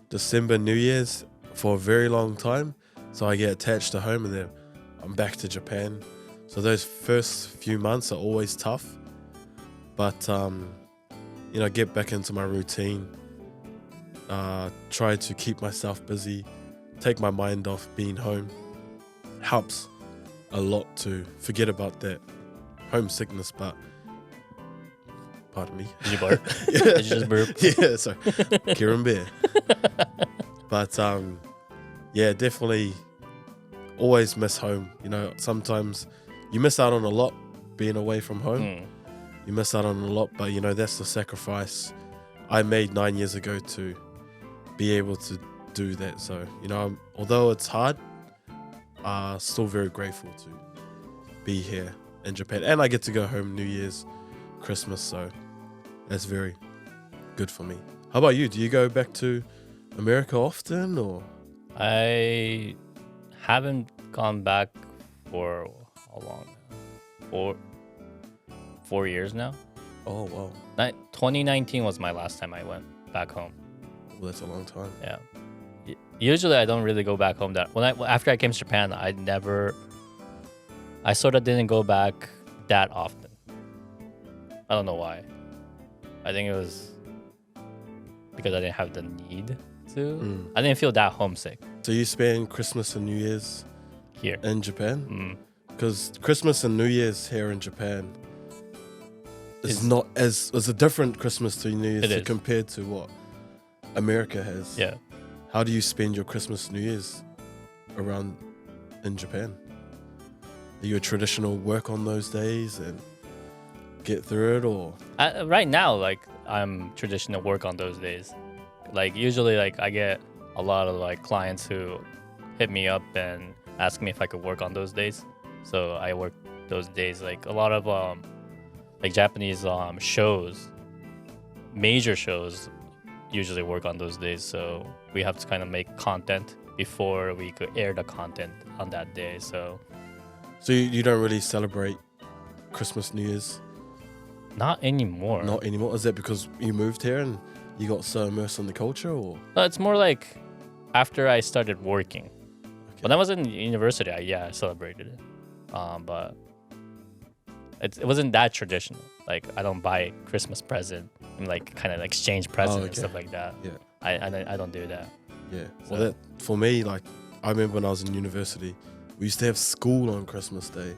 December, New Year's, for a very long time. So I get attached to home, and then I'm back to Japan. So those first few months are always tough, but get back into my routine. Try to keep myself busy, take my mind off being home. Helps a lot to forget about that homesickness. But pardon me. Did you burp? Did you just burp? Yeah, sorry. Kirin beer. But definitely always miss home. Sometimes you miss out on a lot being away from home. You miss out on a lot, but that's the sacrifice I made 9 years ago to be able to do that. So although it's hard, still very grateful to be here in Japan, and I get to go home New Year's, Christmas, so that's very good for me. How about you? Do you go back to America often, or? I haven't gone back for how long now? 4 years now. Oh wow. 2019 was my last time I went. back home. Well, that's a long time. Yeah. Usually I don't really go back home. After I came to Japan, I sort of didn't go back that often. I don't know why. I think it was because I didn't have the need to. I didn't feel that homesick So you spend Christmas and New Year's here. in Japan? Because Christmas and New Year's here in Japan is not as... It's a different Christmas to New Year's compared to what America has. Yeah. How do you spend your Christmas, New Year's around in Japan? Are you a traditional work on those days and get through it, or? Right now, like I'm traditional work on those days. Like usually, like I get a lot of like clients who hit me up and ask me if I could work on those days. So I work those days. Like a lot of like Japanese shows, major shows, usually work on those days. So we have to kind of make content before we could air the content on that day. So you don't really celebrate Christmas, New Year's? not anymore. Not anymore. Is that because you moved here and you got so immersed in the culture, or? No, it's more like after I started working. Okay. When I was in university, I celebrated it. But it wasn't that traditional. Like I don't buy Christmas present and like kind of exchange presents and stuff like that. Yeah. I don't do that. Yeah. So. Well, that for me, like I remember when I was in university, we used to have school on Christmas Day.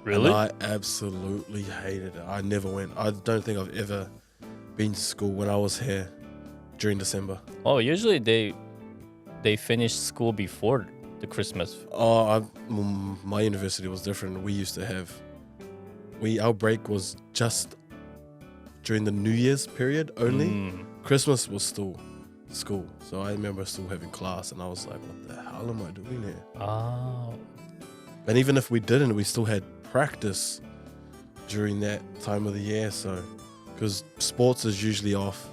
Really? And I absolutely hated it. I never went. I don't think I've ever been to school when I was here during December. Oh, usually they finish school before the Christmas. My university was different. We used to have our break was just during the New Year's period only. Christmas was still school. So I remember still having class and I was like, what the hell am I doing here? Oh. And even if we didn't, we still had practice during that time of the year. So, because sports is usually off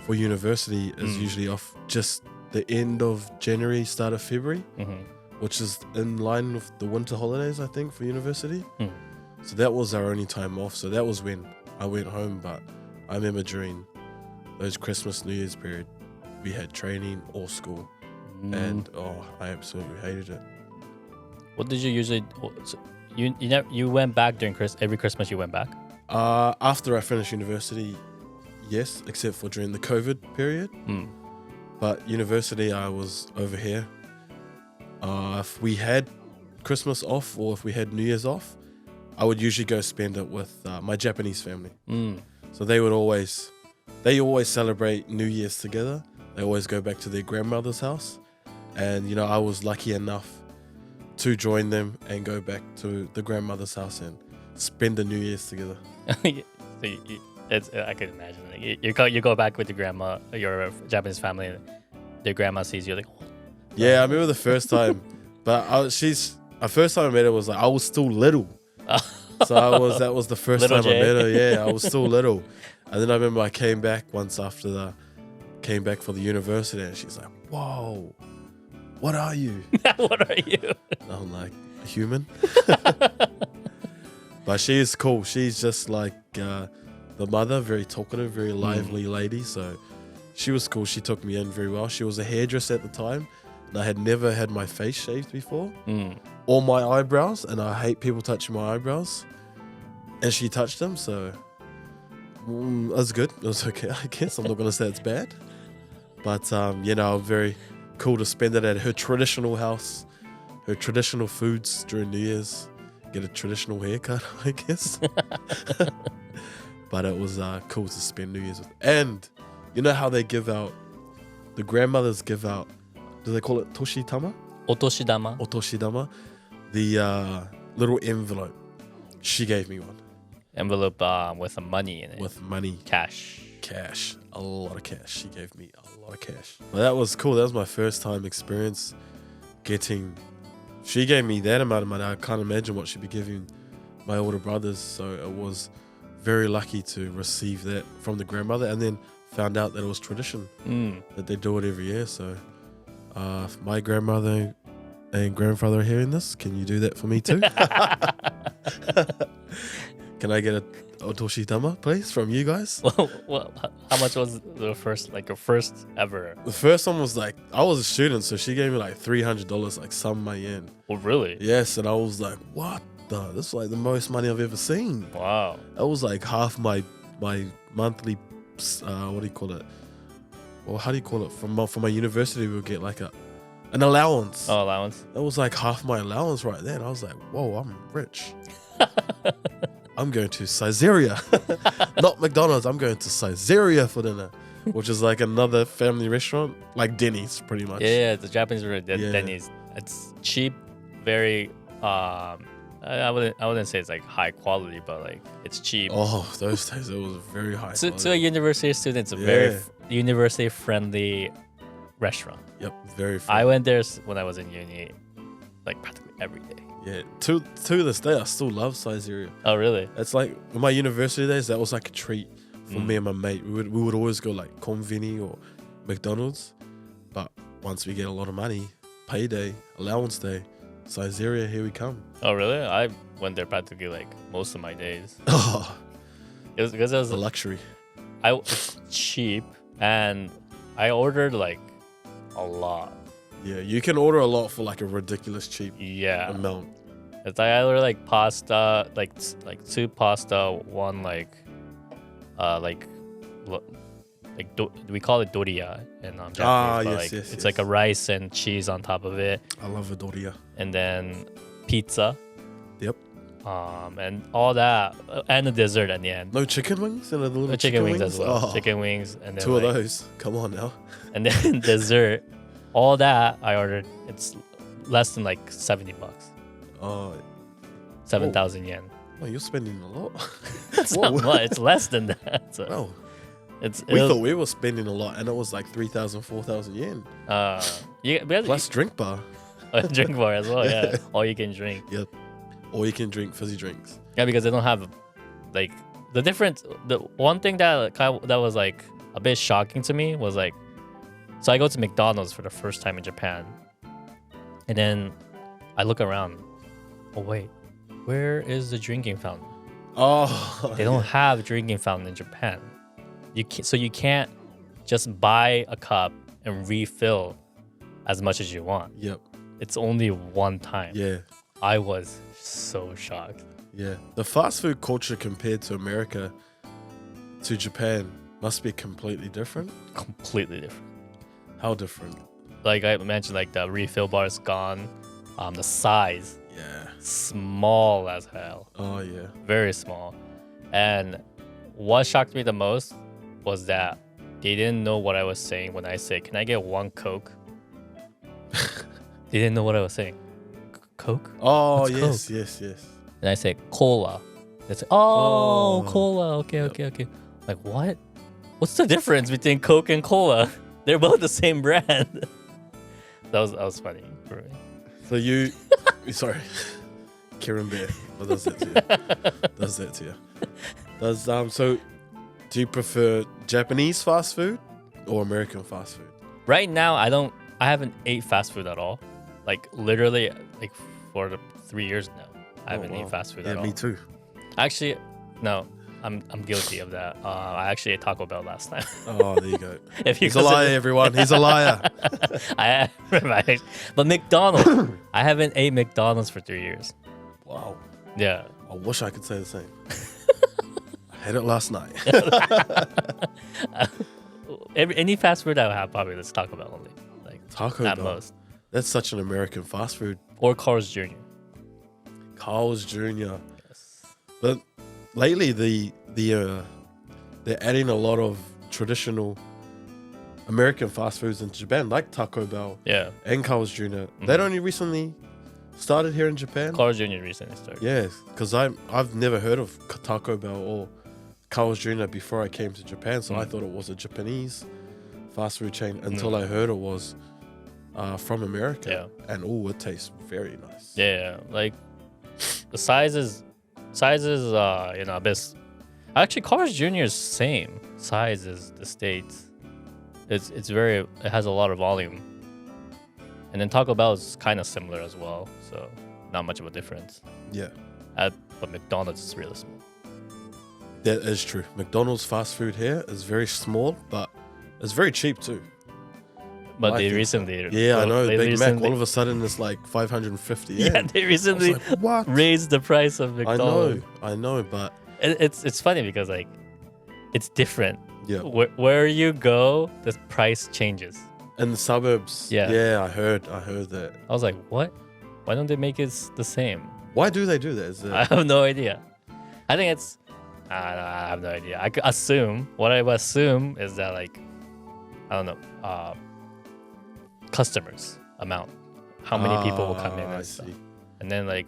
for university, is usually off just the end of January, start of February, which is in line with the winter holidays, I think, for university. So that was our only time off. So that was when I went home. But I remember during those Christmas, New Year's period, we had training or school. And I absolutely hated it. What did you usually? You went back during every Christmas. You went back. After I finished university, yes, except for during the COVID period. But university, I was over here. If we had Christmas off or if we had New Year's off, I would usually go spend it with my Japanese family. So they always celebrate New Year's together. They always go back to their grandmother's house. And, you know, I was lucky enough to join them and go back to the grandmother's house and spend the New Year's together. So I can imagine. Like, you go back with your grandma, your Japanese family, and their grandma sees you like. Oh. Yeah, I remember the first time, but the first time I met her was like I was still little, so that was the first Little time Jay. I met her. Yeah, I was still little, and then I remember I came back once came back for the university, and she's like, "Whoa, what are you?" What are you? And I'm like, a human. But she is cool. She's just like the mother, very talkative, very lively lady. So she was cool. She took me in very well. She was a hairdresser at the time, and I had never had my face shaved before or my eyebrows, and I hate people touching my eyebrows. And she touched them, so it was good. It was okay, I guess. I'm not going to say it's bad. But, very cool to spend it at her traditional house, her traditional foods during New Year's, get a traditional haircut, I guess. But it was cool to spend New Year's with. And you know how they give out, the grandmothers give out, do they call it toshitama? Otoshidama. Otoshidama. The little envelope. She gave me one. Envelope with some money in it. With money. Cash. A lot of cash. She gave me a lot of cash. Well, that was cool. That was my first time experience she gave me that amount of money. I can't imagine what she'd be giving my older brothers. So it was very lucky to receive that from the grandmother, and then found out that it was tradition that they do it every year. So if my grandmother and grandfather are hearing this, can you do that for me too? Can I get a otoshitama, please, from you guys? Well, how much was the first, like your first ever? The first one was like, I was a student, so she gave me like $300, like some yen. Oh, really? Yes, and I was like, what the? This is like the most money I've ever seen. Wow. That was like half my monthly, what do you call it? Or how do you call it? From my university, we would get like an allowance. Oh, allowance. That was like half my allowance right there. And I was like, whoa, I'm rich. I'm going to Caesarea. Not McDonald's. I'm going to Caesarea for dinner, which is like another family restaurant, like Denny's pretty much. Yeah, it's a Japanese restaurant, Yeah. Denny's. It's cheap, very I wouldn't say it's like high quality, but like it's cheap. Oh, those days it was very high. To a university student, it's a Yeah. very university friendly restaurant. Yep, very. I went there when I was in uni, like practically every day. Yeah, to this day, I still love Caesarea. Oh, really? It's like in my university days, that was like a treat for me and my mate. We would always go like Convini or McDonald's, but once we get a lot of money, payday, allowance day, Caesarea, here we come. Oh, really? I went there practically like most of my days. Oh, It was because it was the luxury. it's cheap, and I ordered like a lot. Yeah, you can order a lot for like a ridiculous cheap Yeah. amount. It's like I ordered like pasta, like two pasta, one we call it doria in Japanese. Ah, but, yes, like, yes, it's like a yes. rice and cheese on top of it, I love a doria. and then pizza, Yep. and all that, and a dessert at the end. No chicken wings and a little The chicken wings as well. Oh, Chicken wings, and then two of like, those. Come on now. and then dessert. All that I ordered. It's less than like $70, Oh, 7,000 yen. well, you're spending a lot. It's Whoa. not much. It's less than that. So Well, it's we thought we were spending a lot, and it was like 3,000, 4,000 yen. plus Drink bar. drink bar as well. Yeah, all you can drink. Yep. Or you can drink fizzy drinks. Yeah, because they don't have like the difference. The one thing that that was like a bit shocking to me was like, so I go to McDonald's for the first time in Japan, and then I look around. Oh wait, where is the drinking fountain? Oh, They don't have a drinking fountain in Japan. So you can't just buy a cup and refill as much as you want. Yep. It's only one time. Yeah. I was so shocked. Yeah. The fast food culture compared to America to Japan must be completely different. Completely different. How different? Like I mentioned, like the refill bar is gone. The size, Yeah. small as hell. Oh, yeah. Very small. And what shocked me the most was that they didn't know what I was saying when I said, "Can I get one Coke?" They didn't know what I was saying. Coke? Oh, What's yes, Coke? yes, yes. And I say cola. They say, "Oh, Oh. cola. Okay, okay." Like what? What's the difference between Coke and cola? They're both the same brand. that was funny for me. So you, sorry, Kieran Bear, what does that to you? Does that to you? So, do you prefer Japanese fast food or American fast food? Right now, I haven't ate fast food at all. Like literally, like for 3 years now, I haven't eaten fast food at all. Yeah, me ttoo. Actually, no, I'm guilty of that. I actually ate Taco Bell last time. Oh, there you go. If you He's a liar, everyone. He's a liar. But McDonald's, I haven't ate McDonald's for 3 years. Wow. Yeah. I wish I could say the same. I had it last night. Any fast food I would have probably let's Taco Bell only. Like Taco at Bell. most. That's such an American fast food. Or Carl's Jr. Carl's Jr. Yes. But lately, they're adding a lot of traditional American fast foods in Japan, like Taco Bell Yeah. and Carl's Jr. That only recently started here in Japan. Carl's Jr. recently started. Yes, because I've never heard of Taco Bell or Carl's Jr. before I came to Japan, so I thought it was a Japanese fast food chain until I heard it was from America. Yeah. And it tastes very nice. Yeah, like the size is a bit. Actually, Carl's Jr. is same size as the States. It has a lot of volume, and then Taco Bell is kind of similar as well, so not much of a difference. Yeah. But McDonald's is really small. That is true. McDonald's fast food here is very small, but it's very cheap too. But I they think so. recently, Yeah, I know. they Big Mac, recently- all of a sudden, it's like 550 yeah, yen. they I was recently like, what? raised the price of McDonald's. I know, but It's funny because like it's different. yeah. Where you go, the price changes. In the suburbs, Yeah. I heard that. I was like, what? Why don't they make it the same? Why do they do that? Is I it, have no idea. I think it's. I have no idea. I could assume. What I would assume is that like, I don't know, customers amount, how many people will come in I and stuff. see. And then like,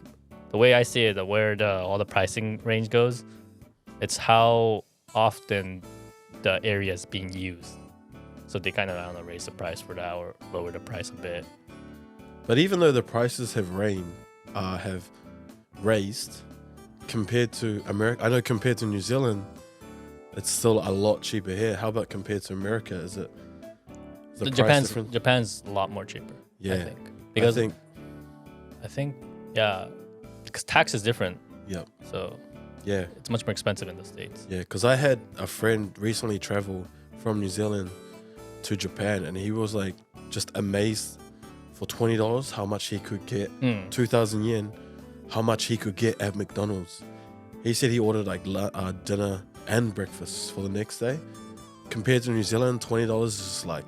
the way I see it, where all the pricing range goes, it's how often the area is being used. So they kind of, I don't know, raise the price for that or lower the price a bit. But even though the prices have raised compared to America, I know compared to New Zealand, it's still a lot cheaper here. How about compared to America? Is the price different? Japan's a lot more cheaper. Yeah, I think. Because I think yeah, because tax is different. yeah, So yeah, it's much more expensive in the States. yeah. Because I had a friend recently travel from New Zealand to Japan, and he was like just amazed for $20 how much he could get, 2,000 yen, how much he could get at McDonald's. He said he ordered like dinner and breakfast for the next day. Compared to New Zealand, $20 is just like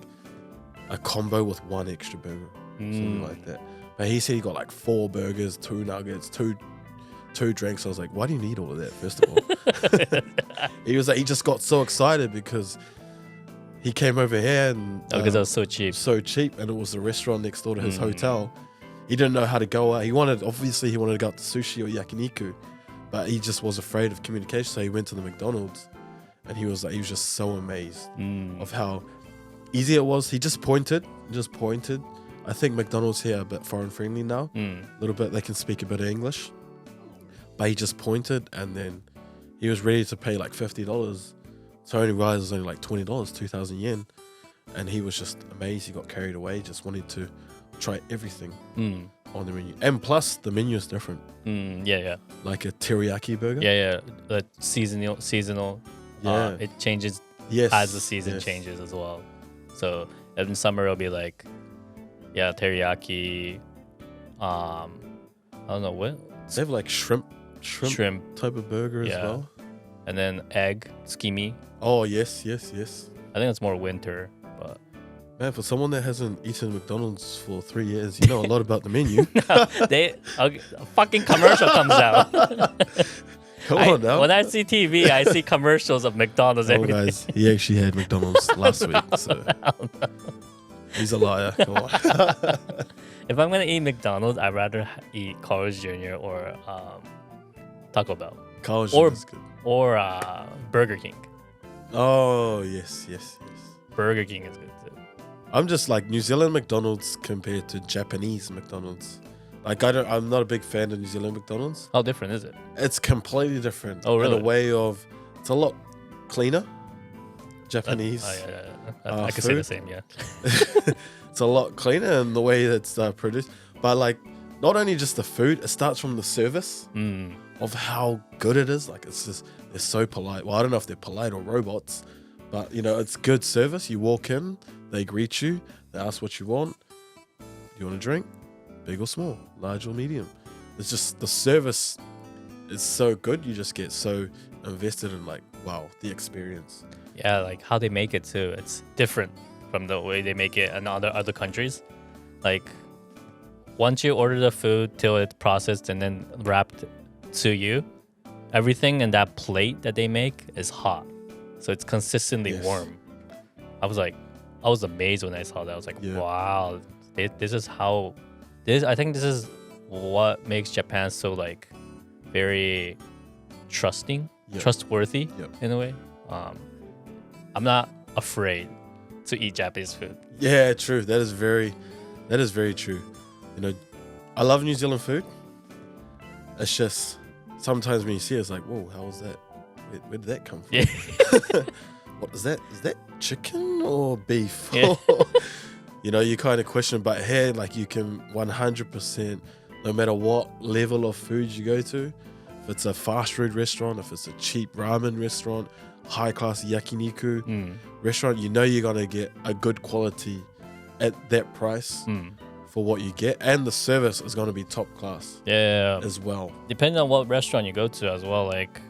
a combo with one extra burger, something like that. But he said he got like 4 burgers, 2 nuggets, two drinks. I was like, why do you need all of that, first of all? He was like, he just got so excited because he came over here and Because it was so cheap. And it was the restaurant next door to his hotel. He didn't know how to go out. He wanted to go out to sushi or yakiniku, but he just was afraid of communication. So he went to the McDonald's, and he was just so amazed of how easy it was. He just pointed. I think McDonald's here are a bit foreign friendly now. A little bit. They can speak a bit of English, but he just pointed, and then he was ready to pay like $50. So I only realized it was only like $20, 2,000 yen. And he was just amazed. He got carried away, just wanted to try everything on the menu. And plus, the menu is different. Yeah. Like a teriyaki burger. Yeah. The seasonal. Yeah. It changes Yes. as the season yes. changes as well. So in summer it'll be like, teriyaki. I don't know what. They have like shrimp type of burger as Yeah. well. And then egg, tsukimi. Oh, yes. I think it's more winter, but Man, for someone that hasn't eaten McDonald's for 3 years, you know a lot about the menu. a fucking commercial comes out. Come on now. When I see TV, I see commercials of McDonald's every day. guys, he actually had McDonald's last week, so he's a liar. Come on. If I'm gonna eat McDonald's, I'd rather eat Carl's Jr. or Taco Bell College Or- is good. or Burger King. Oh, yes. Burger King is good too. I'm just like New Zealand McDonald's compared to Japanese McDonald's. Like I'm not a big fan of New Zealand McDonald's. How different is it? It's completely different. Oh, really? In a way of, it's a lot cleaner. Japanese. I could say the food. same. Yeah. It's a lot cleaner in the way that's produced. But like, not only just the food, it starts from the service of how good it is. Like it's just, they're so polite. Well, I don't know if they're polite or robots, but it's good service. You walk in, they greet you, they ask what you want. Do you want a drink? Big or small, large or medium. It's just the service is so good. You just get so invested in like, wow, the experience. Yeah, like how they make it too. It's different from the way they make it in other countries. Like once you order the food till it's processed and then wrapped to you, everything in that plate that they make is hot. So it's consistently Yes. warm. I was amazed when I saw that. I was like, Yeah. wow, this is how I think this is what makes Japan so like very trustworthy Yep. in a way. I'm not afraid to eat Japanese food. Yeah, true. That is very true. I love New Zealand food. It's just sometimes when you see it, it's like, whoa, how was that? Where did that come from? Yeah. What is that? Is that chicken or beef? Yeah. You kind of question, but here, like you can 100%, no matter what level of food you go to, If it's a fast food restaurant, if it's a cheap ramen restaurant, high class yakiniku restaurant, you know you're gonna get a good quality at that price for what you get, and the service is gonna be top class. Yeah. As well. Depending on what restaurant you go to as well, like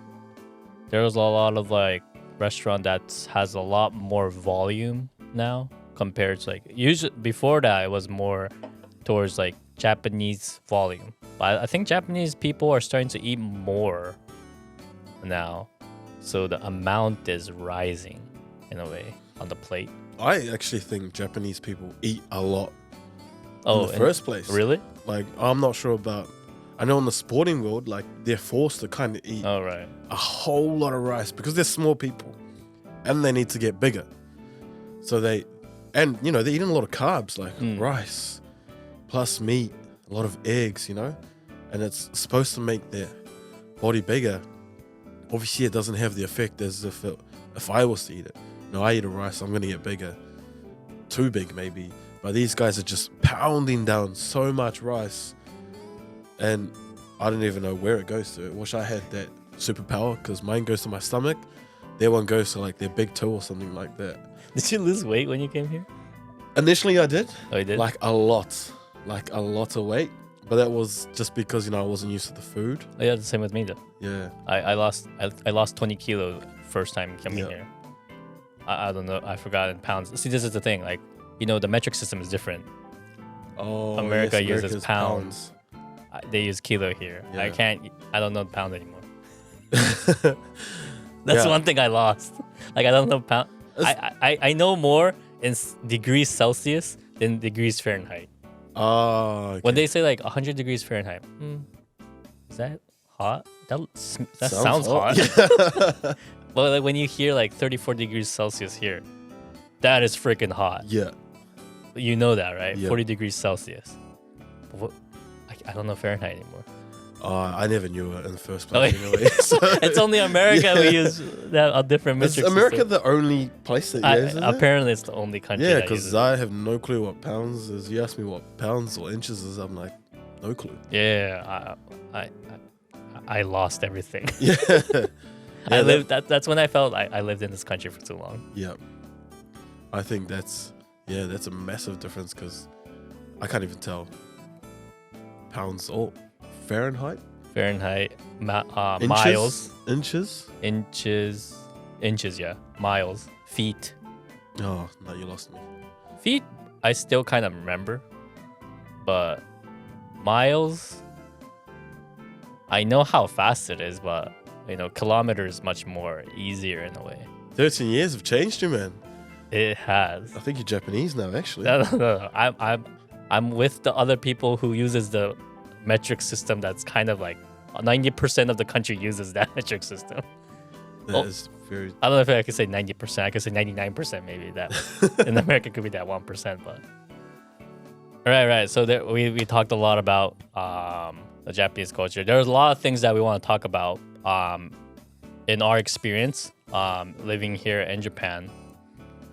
there's a lot of like restaurant that has a lot more volume now compared to like usually before that it was more towards like Japanese volume. But I think Japanese people are starting to eat more now. So the amount is rising in a way on the plate. I actually think Japanese people eat a lot Oh, in the first place. Really? Like, I'm not sure about, I know in the sporting world, like they're forced to kind of eat Oh, right. a whole lot of rice because they're small people and they need to get bigger. So they're eating a lot of carbs, like rice plus meat, a lot of eggs, and it's supposed to make their body bigger. Obviously, it doesn't have the effect as if I was to eat it. No, I eat a rice, I'm going to get bigger. Too big, maybe. But these guys are just pounding down so much rice. And I don't even know where it goes to. I wish I had that superpower because mine goes to my stomach. Their one goes to like their big toe or something like that. Did you lose weight when you came here? Initially, I did. Oh, you did? Like a lot of weight. But that was just because, I wasn't used to the food. Oh, yeah, the same with me though. Yeah. I lost 20 kilos first time coming here. I don't know. I forgot in pounds. See, this is the thing. Like, the metric system is different. Oh, America yes, uses pounds. They use kilo here. Yeah. I don't know pound anymore. That's one thing I lost. Like, I don't know pound. I know more in degrees Celsius than degrees Fahrenheit. Oh, okay. When they say like 100 degrees Fahrenheit, is that hot? That sounds hot. Yeah. But like when you hear like 34 degrees Celsius here, that is freaking hot. Yeah. You know that, right? Yeah. 40 degrees Celsius. I don't know Fahrenheit anymore. I never knew it in the first place. Anyway, so, it's only America we use a different metric Is America system. the only place that uses it? Apparently, it's the only country. Yeah, because because I have no clue what pounds is. You ask me what pounds or inches is, I'm like, no clue. Yeah, I lost everything. Yeah. I lived. That's when I felt I lived in this country for too long. Yeah. I think that's a massive difference because I can't even tell pounds or Fahrenheit, miles, inches, yeah, miles, feet. Oh no, you lost me. Feet, I still kind of remember, but miles, I know how fast it is, but kilometers much more easier in a way. 13 years have changed you, man. It has. I think you're Japanese now, actually. No. I'm with the other people who uses the metric system. That's kind of like 90% of the country uses that metric system. That is very. I don't know if I could say 90%. I could say 99% maybe. That in America could be that 1%, but. Right. So we talked a lot about the Japanese culture. There's a lot of things that we want to talk about in our experience living here in Japan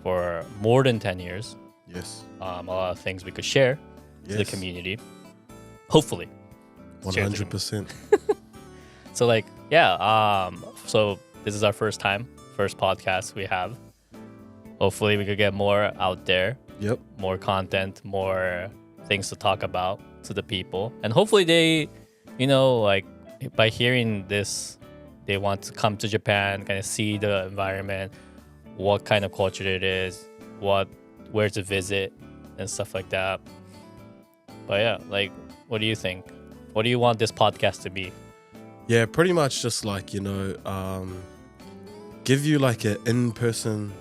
for more than 10 years. Yes. A lot of things we could share to the community. Hopefully. 100%. So so this is our first podcast we have. Hopefully we could get more out there. Yep. More content, more things to talk about to the people. And hopefully they, by hearing this, they want to come to Japan, kind of see the environment, what kind of culture it is, where to visit and stuff like that. But yeah, what do you think? What do you want this podcast to be? Yeah, pretty much just give you like an in-person,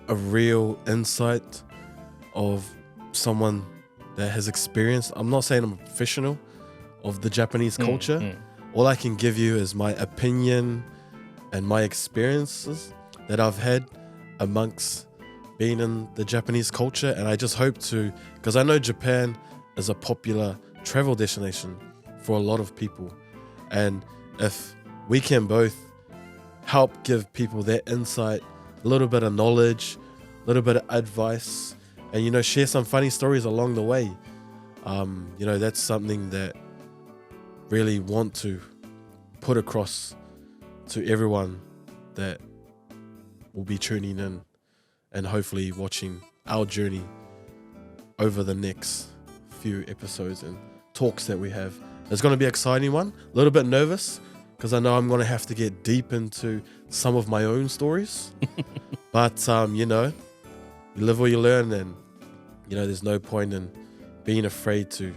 a real insight of someone that has experienced. I'm not saying I'm a professional of the Japanese culture. All I can give you is my opinion and my experiences that I've had amongst being in the Japanese culture. And I just hope to, because I know Japan is a popular travel destination for a lot of people. And if we can both help give people that insight, a little bit of knowledge, a little bit of advice, and, share some funny stories along the way, that's something that really want to put across to everyone that will be tuning in and hopefully watching our journey over the next few episodes and talks that we have. It's going to be an exciting one. A little bit nervous because I know I'm going to have to get deep into some of my own stories. But, you know, you live or you learn, and, you know, there's no point in being afraid to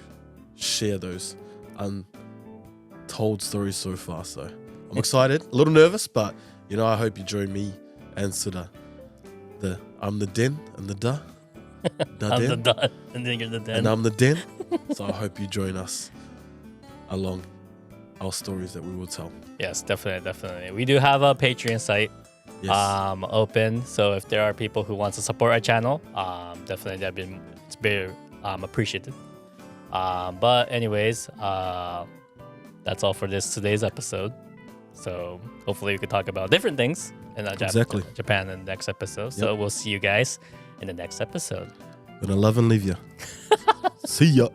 share those untold stories so far. So I'm excited, a little nervous, but, you know, I hope you join me and Suda. I'm the den and the da. I'm the dot, and then you're the den. And I'm the den. So I hope you join us along our stories that we will tell. Yes, definitely. We do have a Patreon site open. So if there are people who want to support our channel, definitely it's very appreciated. But anyways, that's all for today's episode. So hopefully we could talk about different things in Japan in the next episode. So we'll see you guys in the next episode. Gonna love and leave you. See ya.